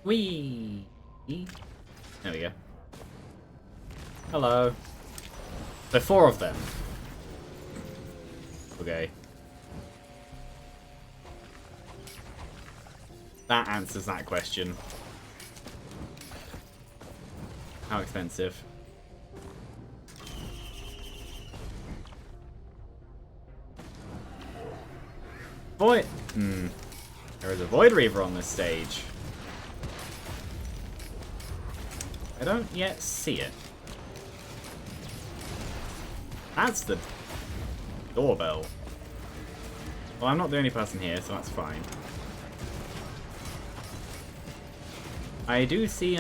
Whee! There we go. Hello. There are 4 of them. Okay. That answers that question. How expensive? Void. There is a Void Reaver on this stage. I don't yet see it. That's the doorbell. Well, I'm not the only person here, so that's fine. I do see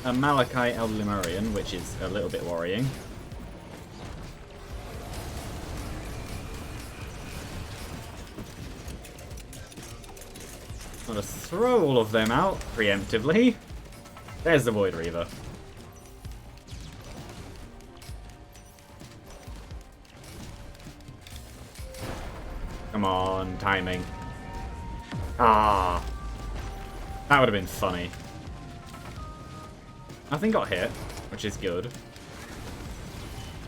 a Malachi Elder Lemurian, which is a little bit worrying. I'm gonna throw all of them out preemptively. There's the Void Reaver. Come on, timing. Ah. That would have been funny. Nothing got hit, which is good.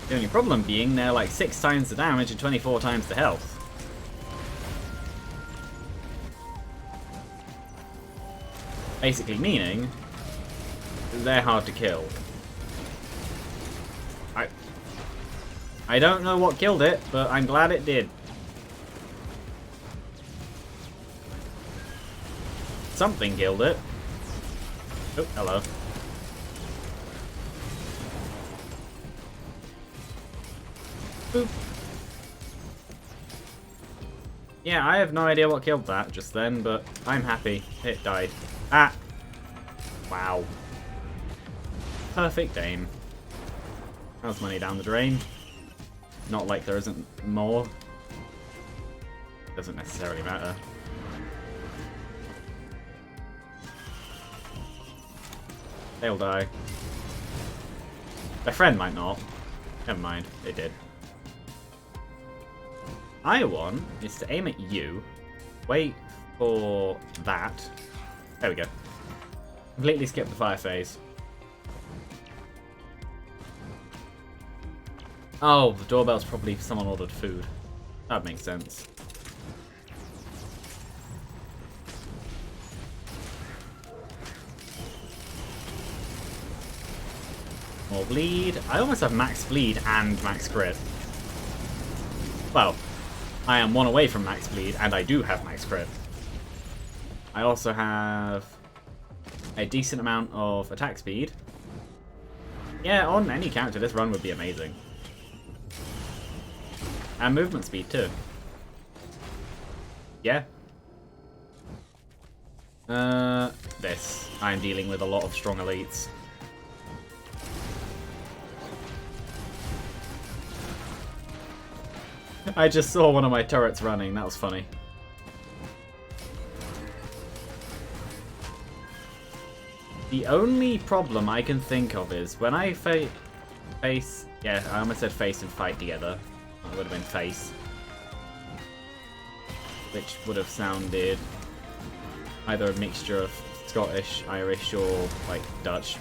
The only problem being they're like 6 times the damage and 24 times the health. Basically meaning they're hard to kill. I don't know what killed it, but I'm glad it did. Something killed it. Oh, hello. Boop. Yeah, I have no idea what killed that just then, but I'm happy. It died. Ah! Wow. Perfect aim. How's money down the drain? Not like there isn't more. Doesn't necessarily matter. They'll die. Their friend might not. Never mind, it did. I want is to aim at you, wait for that. There we go. Completely skip the fire phase. Oh, the doorbell's probably someone ordered food. That makes sense. More bleed. I almost have max bleed and max crit. Well, I am 1 away from max bleed, and I do have max crit. I also have a decent amount of attack speed. Yeah, on any character, this run would be amazing. And movement speed, too. Yeah. This. I'm dealing with a lot of strong elites. I just saw one of my turrets running. That was funny. The only problem I can think of is when I face... Yeah, I almost said face and fight together. It would have been face. Which would have sounded either a mixture of Scottish, Irish, or like Dutch.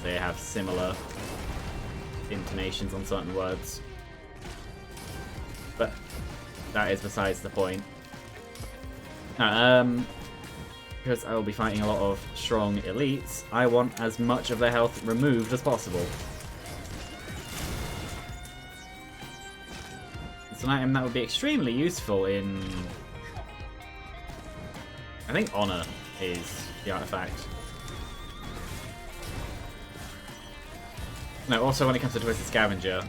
They have similar intonations on certain words. But that is besides the point. Because I will be fighting a lot of strong elites, I want as much of their health removed as possible. It's an item that would be extremely useful in... I think Honor is the artifact. No, also when it comes to Twisted Scavenger,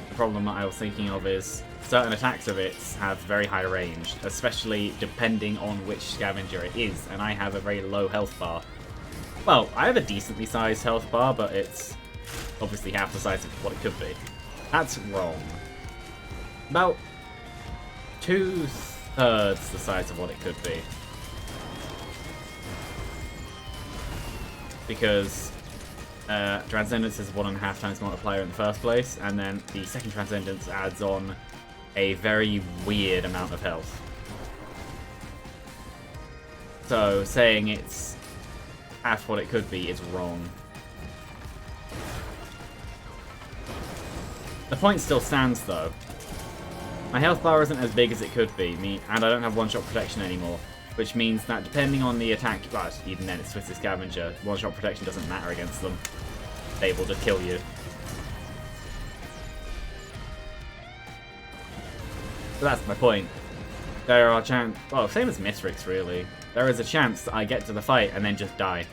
the problem that I was thinking of is certain attacks of it have very high range, especially depending on which scavenger it is, and I have a very low health bar. Well, I have a decently sized health bar, but it's obviously half the size of what it could be. That's wrong. About 2/3 the size of what it could be. Because Transcendence is 1.5 times multiplier in the first place, and then the second Transcendence adds on a very weird amount of health. So saying it's half what it could be is wrong. The point still stands though. My health bar isn't as big as it could be, and I don't have one-shot protection anymore, which means that depending on the attack, well, even then it's Twisted Scavenger, one-shot protection doesn't matter against them. They will just kill you. So that's my point. There are well, same as Mithrix really. There is a chance that I get to the fight and then just die.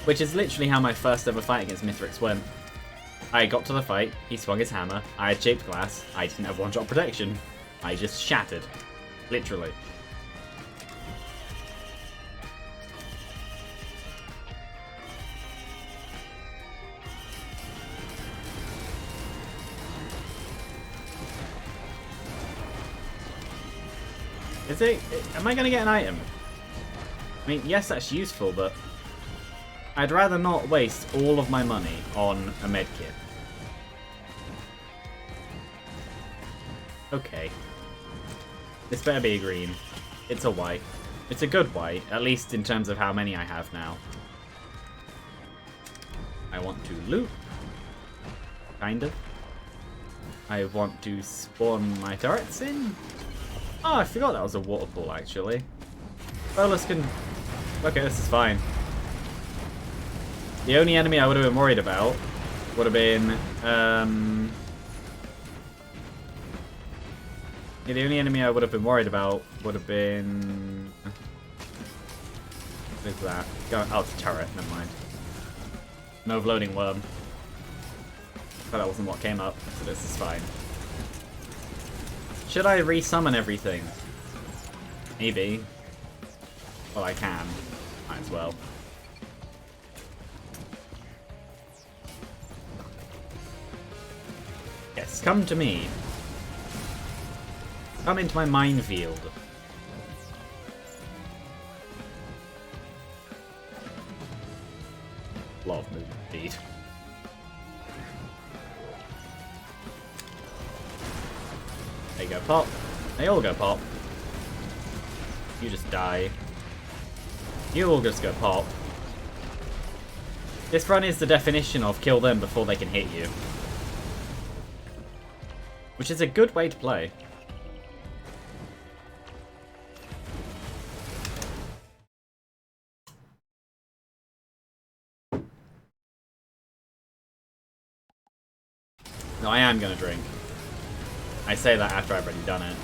Which is literally how my first ever fight against Mithrix went. I got to the fight, he swung his hammer, I had shaped glass, I didn't have one-shot protection. I just shattered. Literally. Is it? Am I going to get an item? I mean, yes, that's useful, but I'd rather not waste all of my money on a medkit. Okay. This better be a green. It's a white. It's a good white, at least in terms of how many I have now. I want to loot. Kind of. I want to spawn my turrets in. Oh, I forgot that was a water pool, actually. Bolas can... Okay, this is fine. The only enemy I would have been worried about would have been... Yeah, the only enemy I would have been worried about would have been... What is that? Oh, it's a turret, never mind. An overloading worm. But that wasn't what came up, so this is fine. Should I resummon everything? Maybe. Well, I can. Might as well. Yes, come to me. Come into my minefield. A lot of movement, indeed. There you go, pop. They all go pop. You just die. You all just go pop. This run is the definition of kill them before they can hit you. Which is a good way to play. No, I am gonna drink. I say that after I've already done it.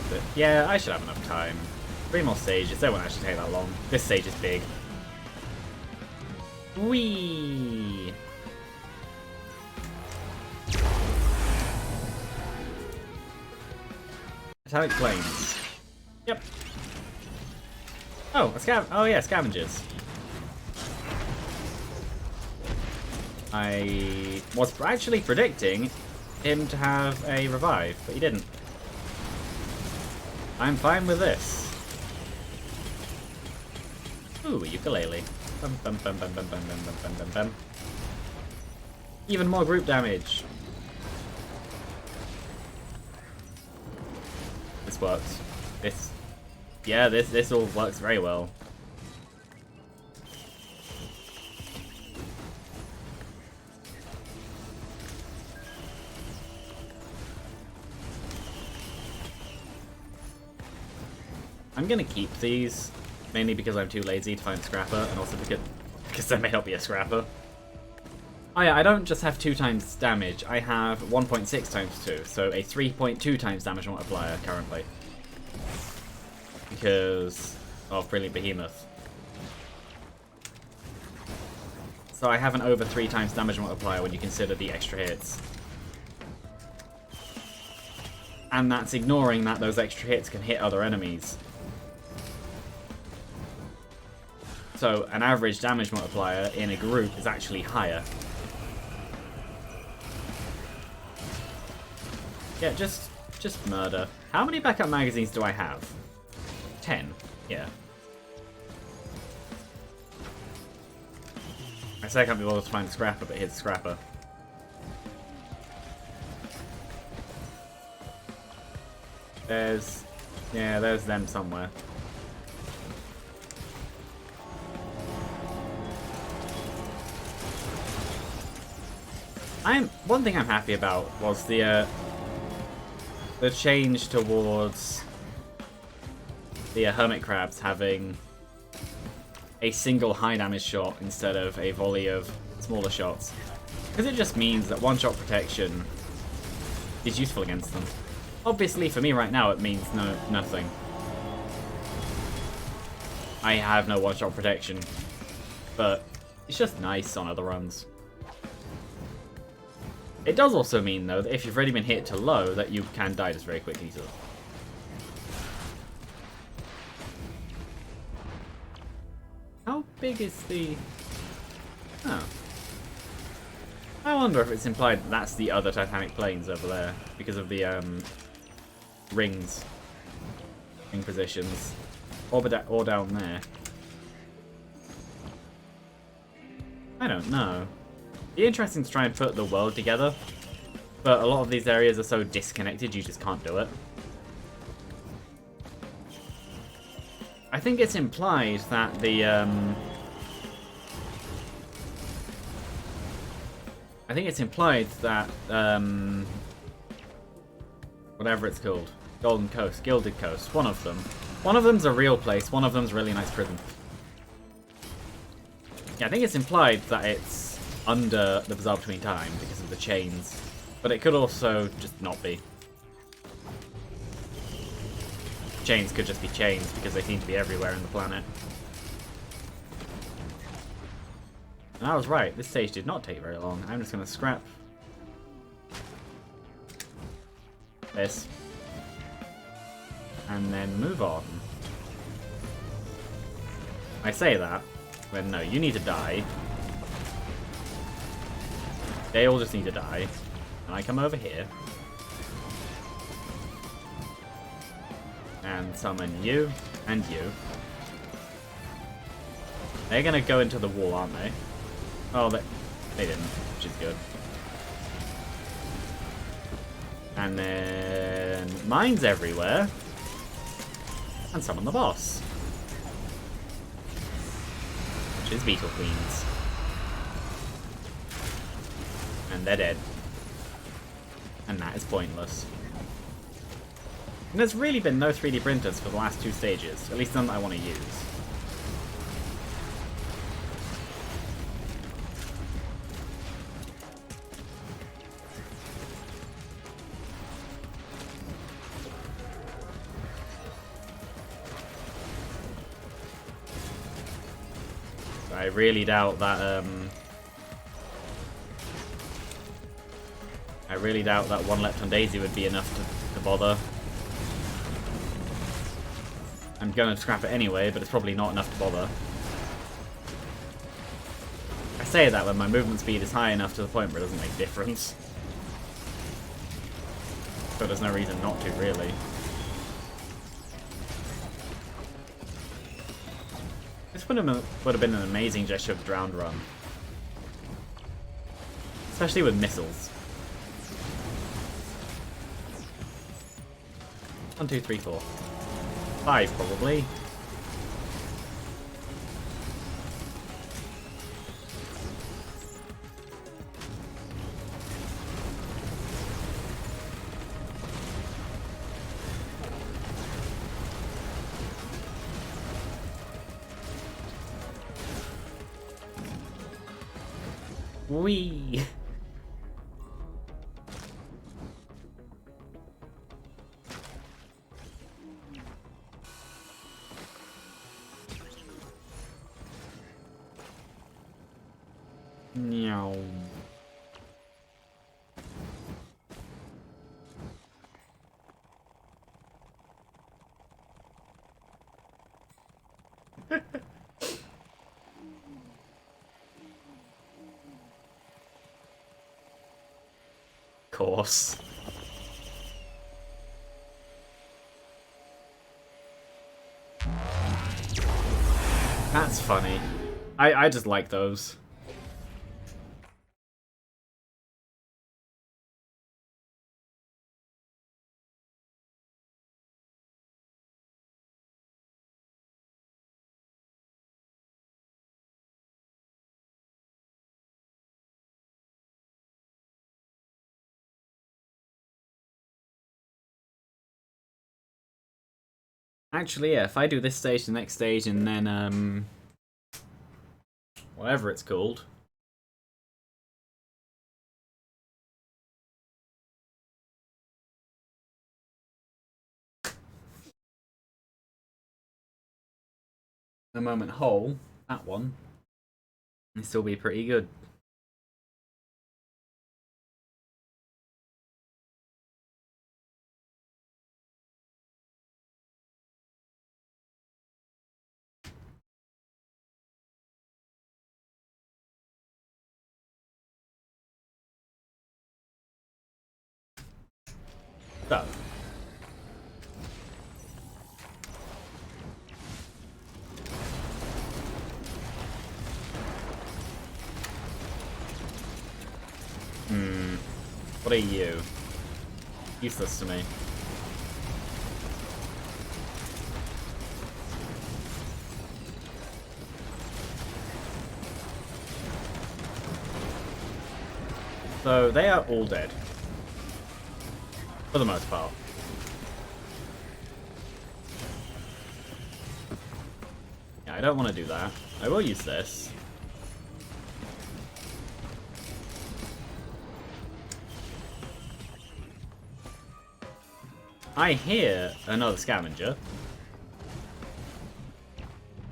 But yeah, I should have enough time. 3 more stages, they won't actually take that long. This stage is big. Whee! Metallic Flames. Yep. Oh, oh yeah, Scavengers. I was actually predicting him to have a revive, but he didn't. I'm fine with this. Ooh, a ukulele. Bum, bum, bum, bum, bum, bum, bum, bum, bum, bum. Even more group damage. This works. Yeah, this all works very well. I'm gonna keep these, mainly because I'm too lazy to find a scrapper, and also because there may not be a scrapper. Oh yeah, I don't just have 2 times damage, I have 1.6 times 2, so a 3.2 times damage multiplier currently. Because of Brilliant Behemoth. So I have an over 3 times damage multiplier when you consider the extra hits. And that's ignoring that those extra hits can hit other enemies. So an average damage multiplier in a group is actually higher. Yeah, just murder. How many backup magazines do I have? 10. Yeah. I say I can't be bothered to find the scrapper, but here's the scrapper. There's them somewhere. One thing I'm happy about was the change towards the hermit crabs having a single high damage shot instead of a volley of smaller shots. Because it just means that one-shot protection is useful against them. Obviously, for me right now, it means nothing. I have no one-shot protection, but it's just nice on other runs. It does also mean, though, that if you've already been hit to low, that you can die just very quickly, so... How big is the... Oh. I wonder if it's implied that that's the other Titanic planes over there, because of the, rings. Ring positions. Or down there. I don't know. It'd be interesting to try and put the world together, but a lot of these areas are so disconnected you just can't do it. I think it's implied that the I think it's implied that whatever it's called, Golden Coast, Gilded Coast, one of them. One of them's a real place, one of them's a really nice prison. Yeah, I think it's implied that it's under the Bazaar Between Time because of the chains, but it could also just not be. Chains could just be chains because they seem to be everywhere in the planet. And I was right, this stage did not take very long. I'm just going to scrap this and then move on. I say that when no, you need to die. They all just need to die. And I come over here. And summon you and you. They're gonna go into the wall, aren't they? Oh, they didn't, which is good. And then mines everywhere. And summon the boss. Which is Beetle Queens. And they're dead. And that is pointless. And there's really been no 3D printers for the last two stages, at least none that I want to use. I really doubt that, I really doubt that one Lepton Daisy would be enough to bother. I'm gonna scrap it anyway, but it's probably not enough to bother. I say that when my movement speed is high enough to the point where it doesn't make a difference. So there's no reason not to, really. This would have been an amazing gesture of Drowned Run. Especially with missiles. 1, 2, 3, 4. 5, probably. Whee! Meow. Course. That's funny. I just like those. Actually, yeah, if I do this stage, the next stage, and then, whatever it's called. a moment whole, that one, and still be pretty good. So. What are you? Useless to me. So they are all dead. For the most part. Yeah, I don't want to do that. I will use this. I hear another scavenger.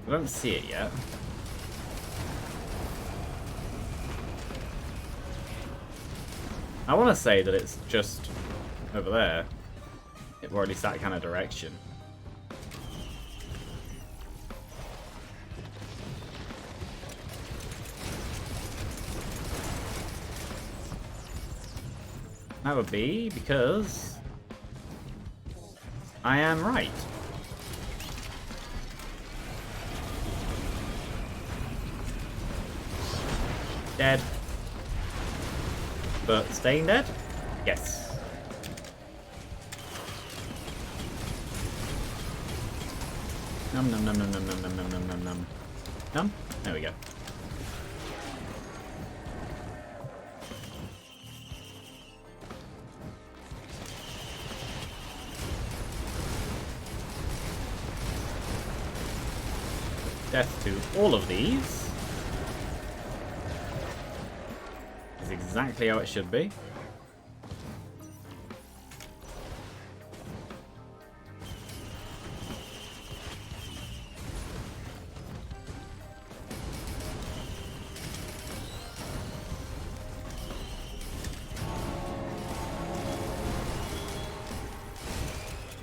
I don't see it yet. I want to say that it's just over there. Or at least that kind of direction. That would be because I am right. Dead. But staying dead? Yes. Num num num num num num num num num num num. Num? There we go. Death to all of these. Is exactly how it should be.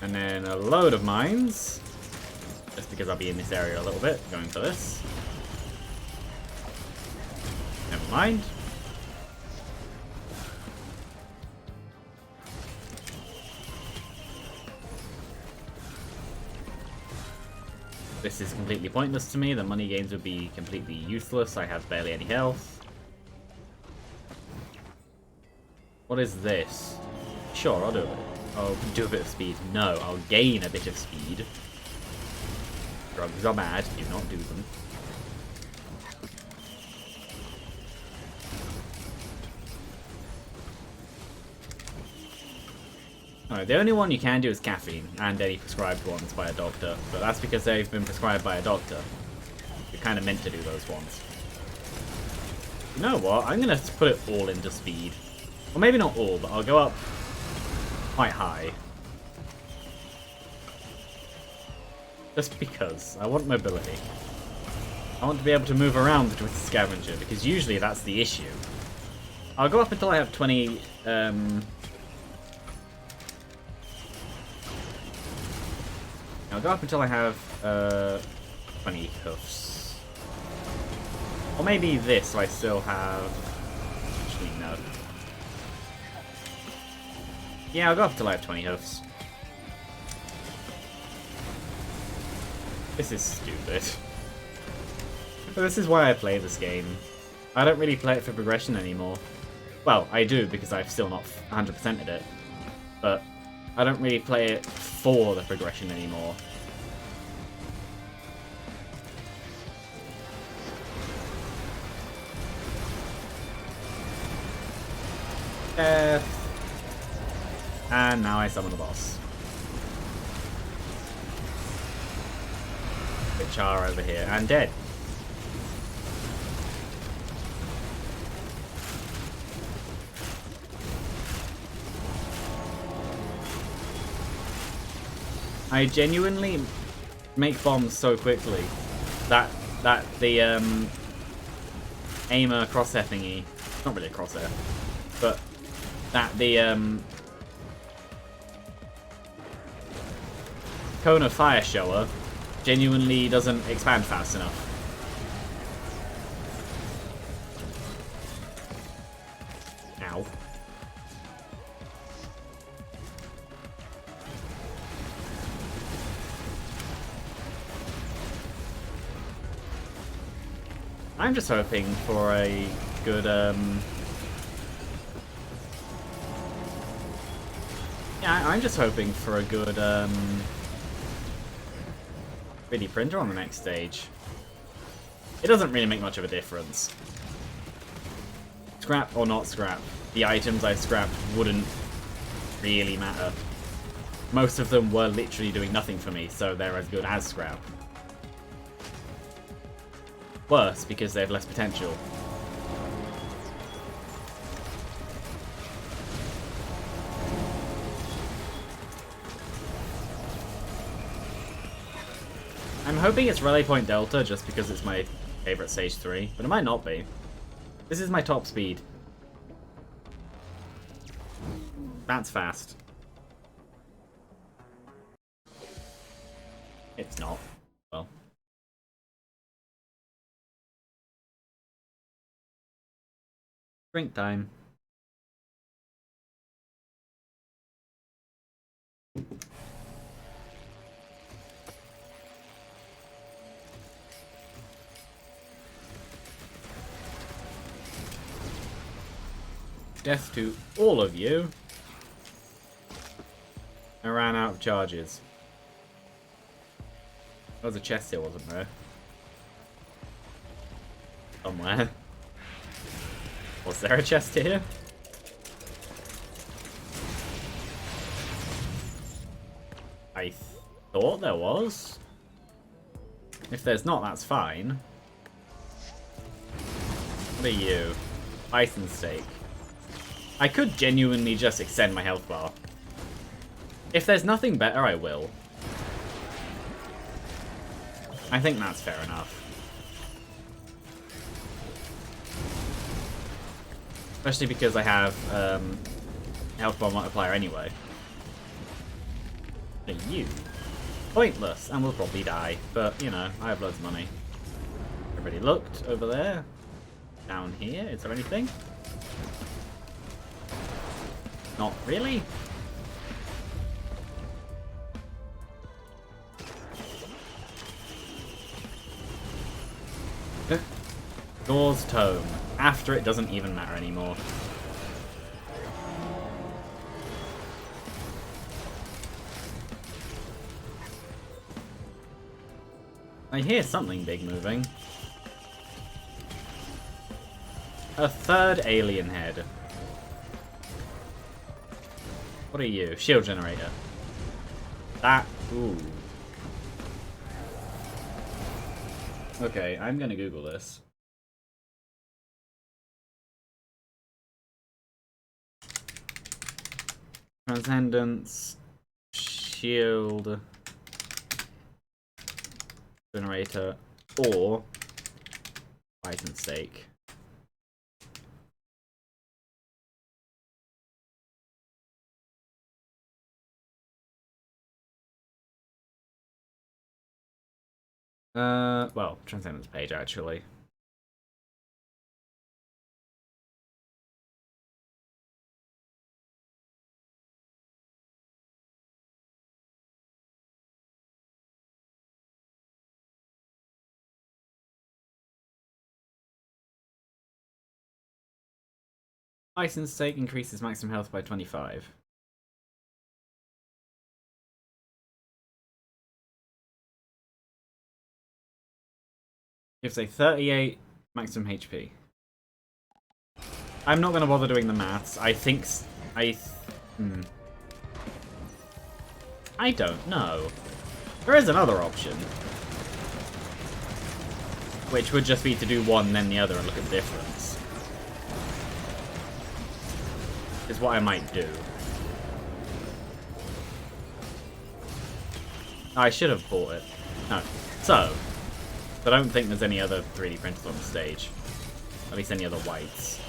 And then a load of mines. Just because I'll be in this area a little bit, going for this. Never mind. This is completely pointless to me. The money gains would be completely useless. I have barely any health. What is this? Sure, I'll do it. I'll do a bit of speed. No, I'll gain a bit of speed. Drugs are bad. Do not do them. Alright, the only one you can do is caffeine, and any prescribed ones by a doctor. But that's because they've been prescribed by a doctor. You're kind of meant to do those ones. You know what? I'm going to put it all into speed. Well, maybe not all, but I'll go up quite high. Just because. I want mobility. I want to be able to move around with the scavenger, because usually that's the issue. I'll go up until I have 20... I'll go up until I have 20 hoofs. Or maybe this, so I still have... Actually, no. Yeah, I'll go up until I have 20 hoofs. This is stupid. But this is why I play this game. I don't really play it for progression anymore. Well, I do, because I've still not 100%ed it. But I don't really play it for the progression anymore. Death. And now I summon the boss. Which are over here and dead. I genuinely make bombs so quickly. the aimer crosshair thingy. It's not really a crosshair, but that the cone of fire shower genuinely doesn't expand fast enough. Ow. I'm just hoping for a good, yeah, I'm just hoping for a good, 3D printer on the next stage. It doesn't really make much of a difference. Scrap or not scrap, the items I scrapped wouldn't really matter. Most of them were literally doing nothing for me, so they're as good as scrap. Worse, because they have less potential. I'm hoping it's Relay Point Delta just because it's my favorite Stage 3, but it might not be. This is my top speed. That's fast. It's not. Well. Drink time. Death to all of you. I ran out of charges. There was a chest here, wasn't there? Somewhere. Was there a chest here? I thought there was. If there's not, that's fine. What are you? Bison steak. I could genuinely just extend my health bar. If there's nothing better, I will. I think that's fair enough. Especially because I have health bar multiplier anyway. But you. Pointless, and will probably die. But, you know, I have loads of money. Everybody looked over there. Down here, is there anything? Not really. Door's Tome. After it doesn't even matter anymore. I hear something big moving. A third alien head. What are you? Shield generator. That. Ooh. Okay, I'm gonna Google this. Transcendence. Shield. Generator. Or. Bison steak. Well, Transcendence page, actually. Bison steak increases maximum health by 25. Gives a 38 maximum HP. I'm not going to bother doing the maths. I think... I don't know. There is another option. Which would just be to do one, then the other, and look at the difference. Is what I might do. I should have bought it. No. So... I don't think there's any other 3D printers on the stage. At least any other whites.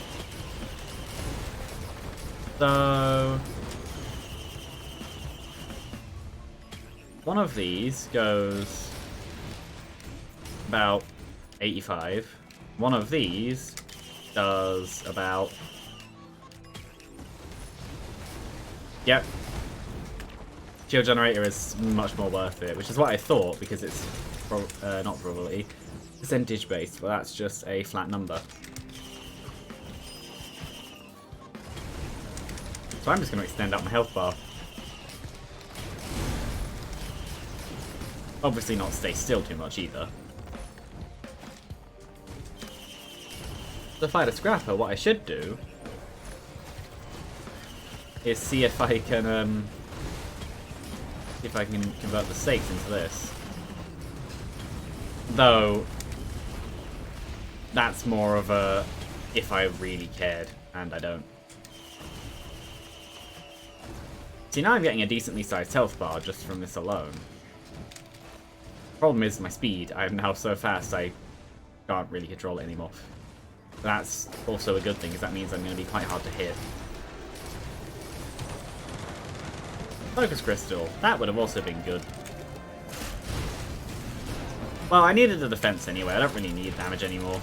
So... one of these goes about 85. One of these does about... yep. Shield generator is much more worth it, which is what I thought, because it's not probability, percentage based, but that's just a flat number. So I'm just going to extend out my health bar. Obviously not stay still too much either. To fight a scrapper, what I should do is see if I can convert the stakes into this. Though that's more of a if I really cared, and I don't. See, now I'm getting a decently sized health bar just from this alone. Problem is my speed. I am now so fast I can't really control it anymore. That's also a good thing, because that means I'm going to be quite hard to hit. Focus Crystal. That would have also been good. Well, I needed a defense anyway. I don't really need damage anymore.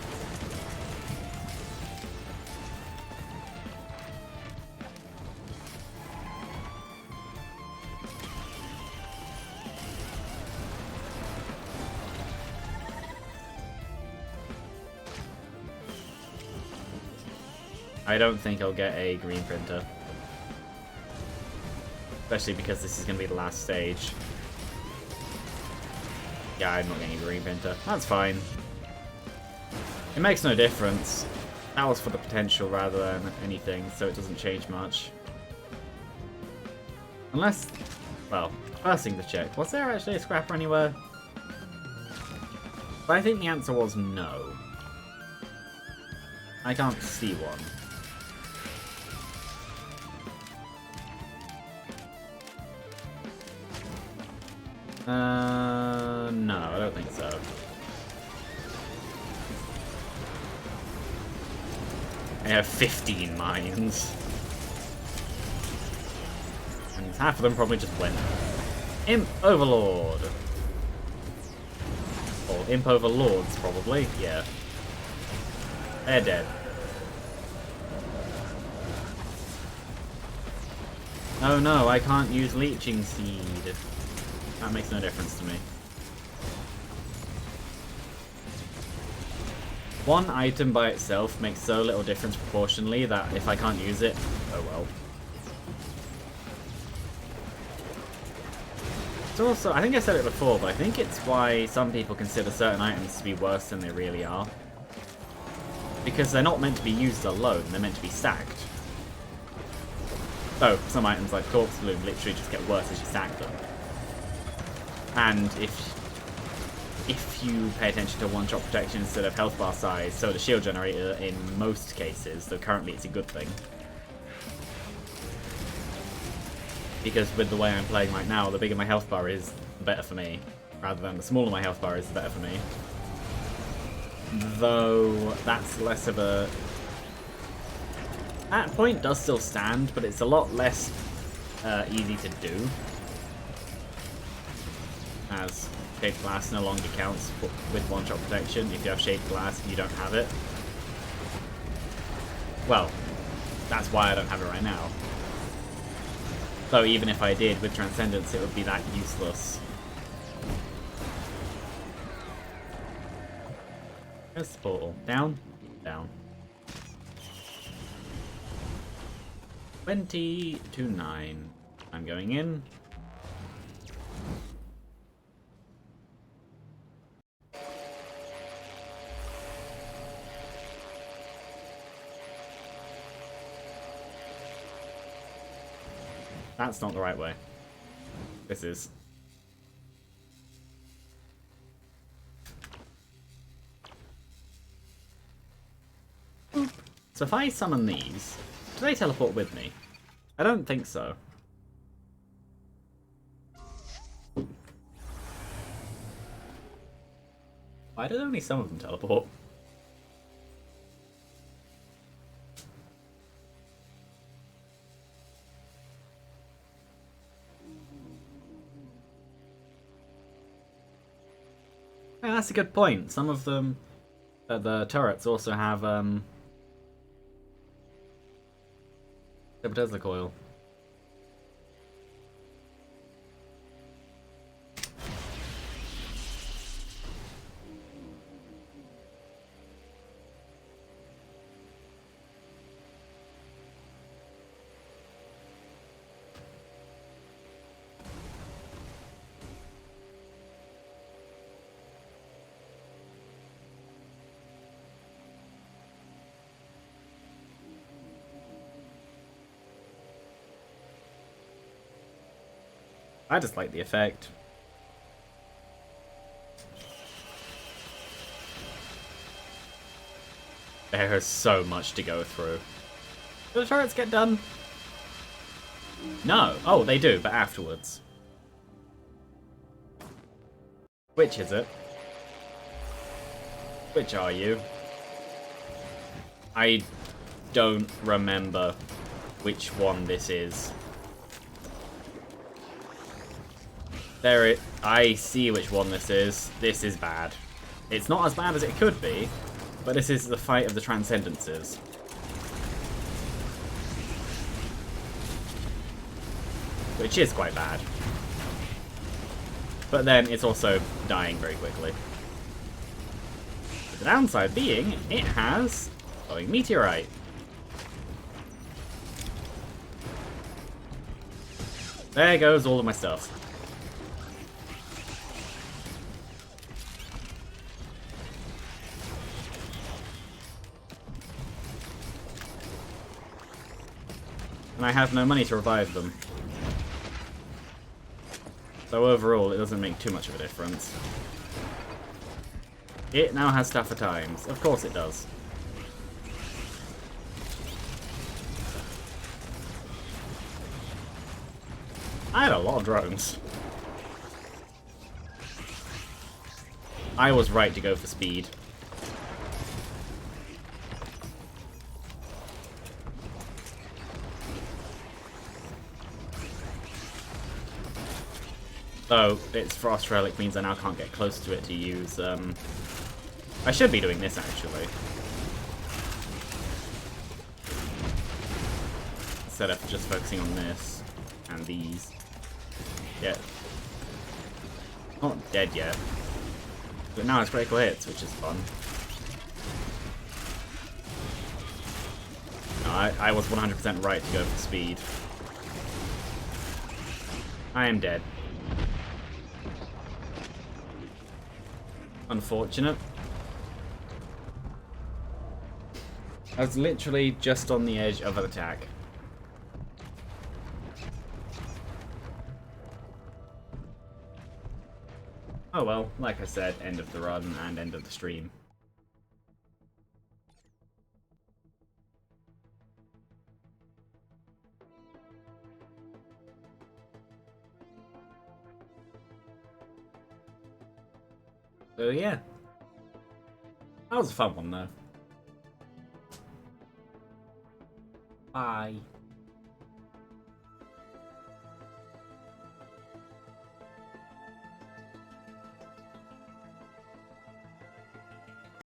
I don't think I'll get a green printer. Especially because this is going to be the last stage. Yeah, I'm not getting a green printer. That's fine. It makes no difference. That was for the potential rather than anything, so it doesn't change much. Unless... well, first thing to check. Was there actually a scrapper anywhere? But I think the answer was no. I can't see one. No, I don't think so. I have 15 mines. And half of them probably just went. Imp Overlord! Or Imp Overlords, probably. Yeah. They're dead. Oh no, I can't use Leeching Seed. That makes no difference to me. One item by itself makes so little difference proportionally that if I can't use it, oh well. It's also, I think I said it before, but I think it's why some people consider certain items to be worse than they really are. Because they're not meant to be used alone, they're meant to be stacked. So, some items like Corpse Bloom literally just get worse as you stack them. And if you pay attention to one-shot protection instead of health bar size, so the shield generator in most cases, though currently it's a good thing. Because with the way I'm playing right now, the bigger my health bar is, the better for me. Rather than the smaller my health bar is, the better for me. Though, that's less of a... that point does still stand, but it's a lot less easy to do. As shaped glass no longer counts with one-shot protection. If you have shaped glass, you don't have it. Well, that's why I don't have it right now. So even if I did with Transcendence, it would be that useless. Where's the portal? Down? Down. 20 to 9. I'm going in. That's not the right way. This is. So if I summon these, do they teleport with me? I don't think so. Why did only some of them teleport? Yeah, that's a good point. Some of them, the turrets also have the Tesla coil. I just like the effect. There is so much to go through. Do the turrets get done? No. Oh, they do, but afterwards. Which is it? Which are you? I don't remember which one this is. I see which one this is. This is bad. It's not as bad as it could be, but this is the fight of the Transcendences. Which is quite bad. But then it's also dying very quickly. The downside being, it has glowing meteorite. There goes all of my stuff. And I have no money to revive them. So overall, it doesn't make too much of a difference. It now has tougher times. Of course it does. I had a lot of drones. I was right to go for speed. So, its Frost Relic means I now can't get close to it to use, I should be doing this, actually. Instead of just focusing on this and these. Yeah. Not dead yet. But now it's critical hits, which is fun. No, I was 100% right to go for speed. I am dead. Unfortunate. I was literally just on the edge of an attack. Oh well, like I said, end of the run and end of the stream. So yeah. That was a fun one though. Bye.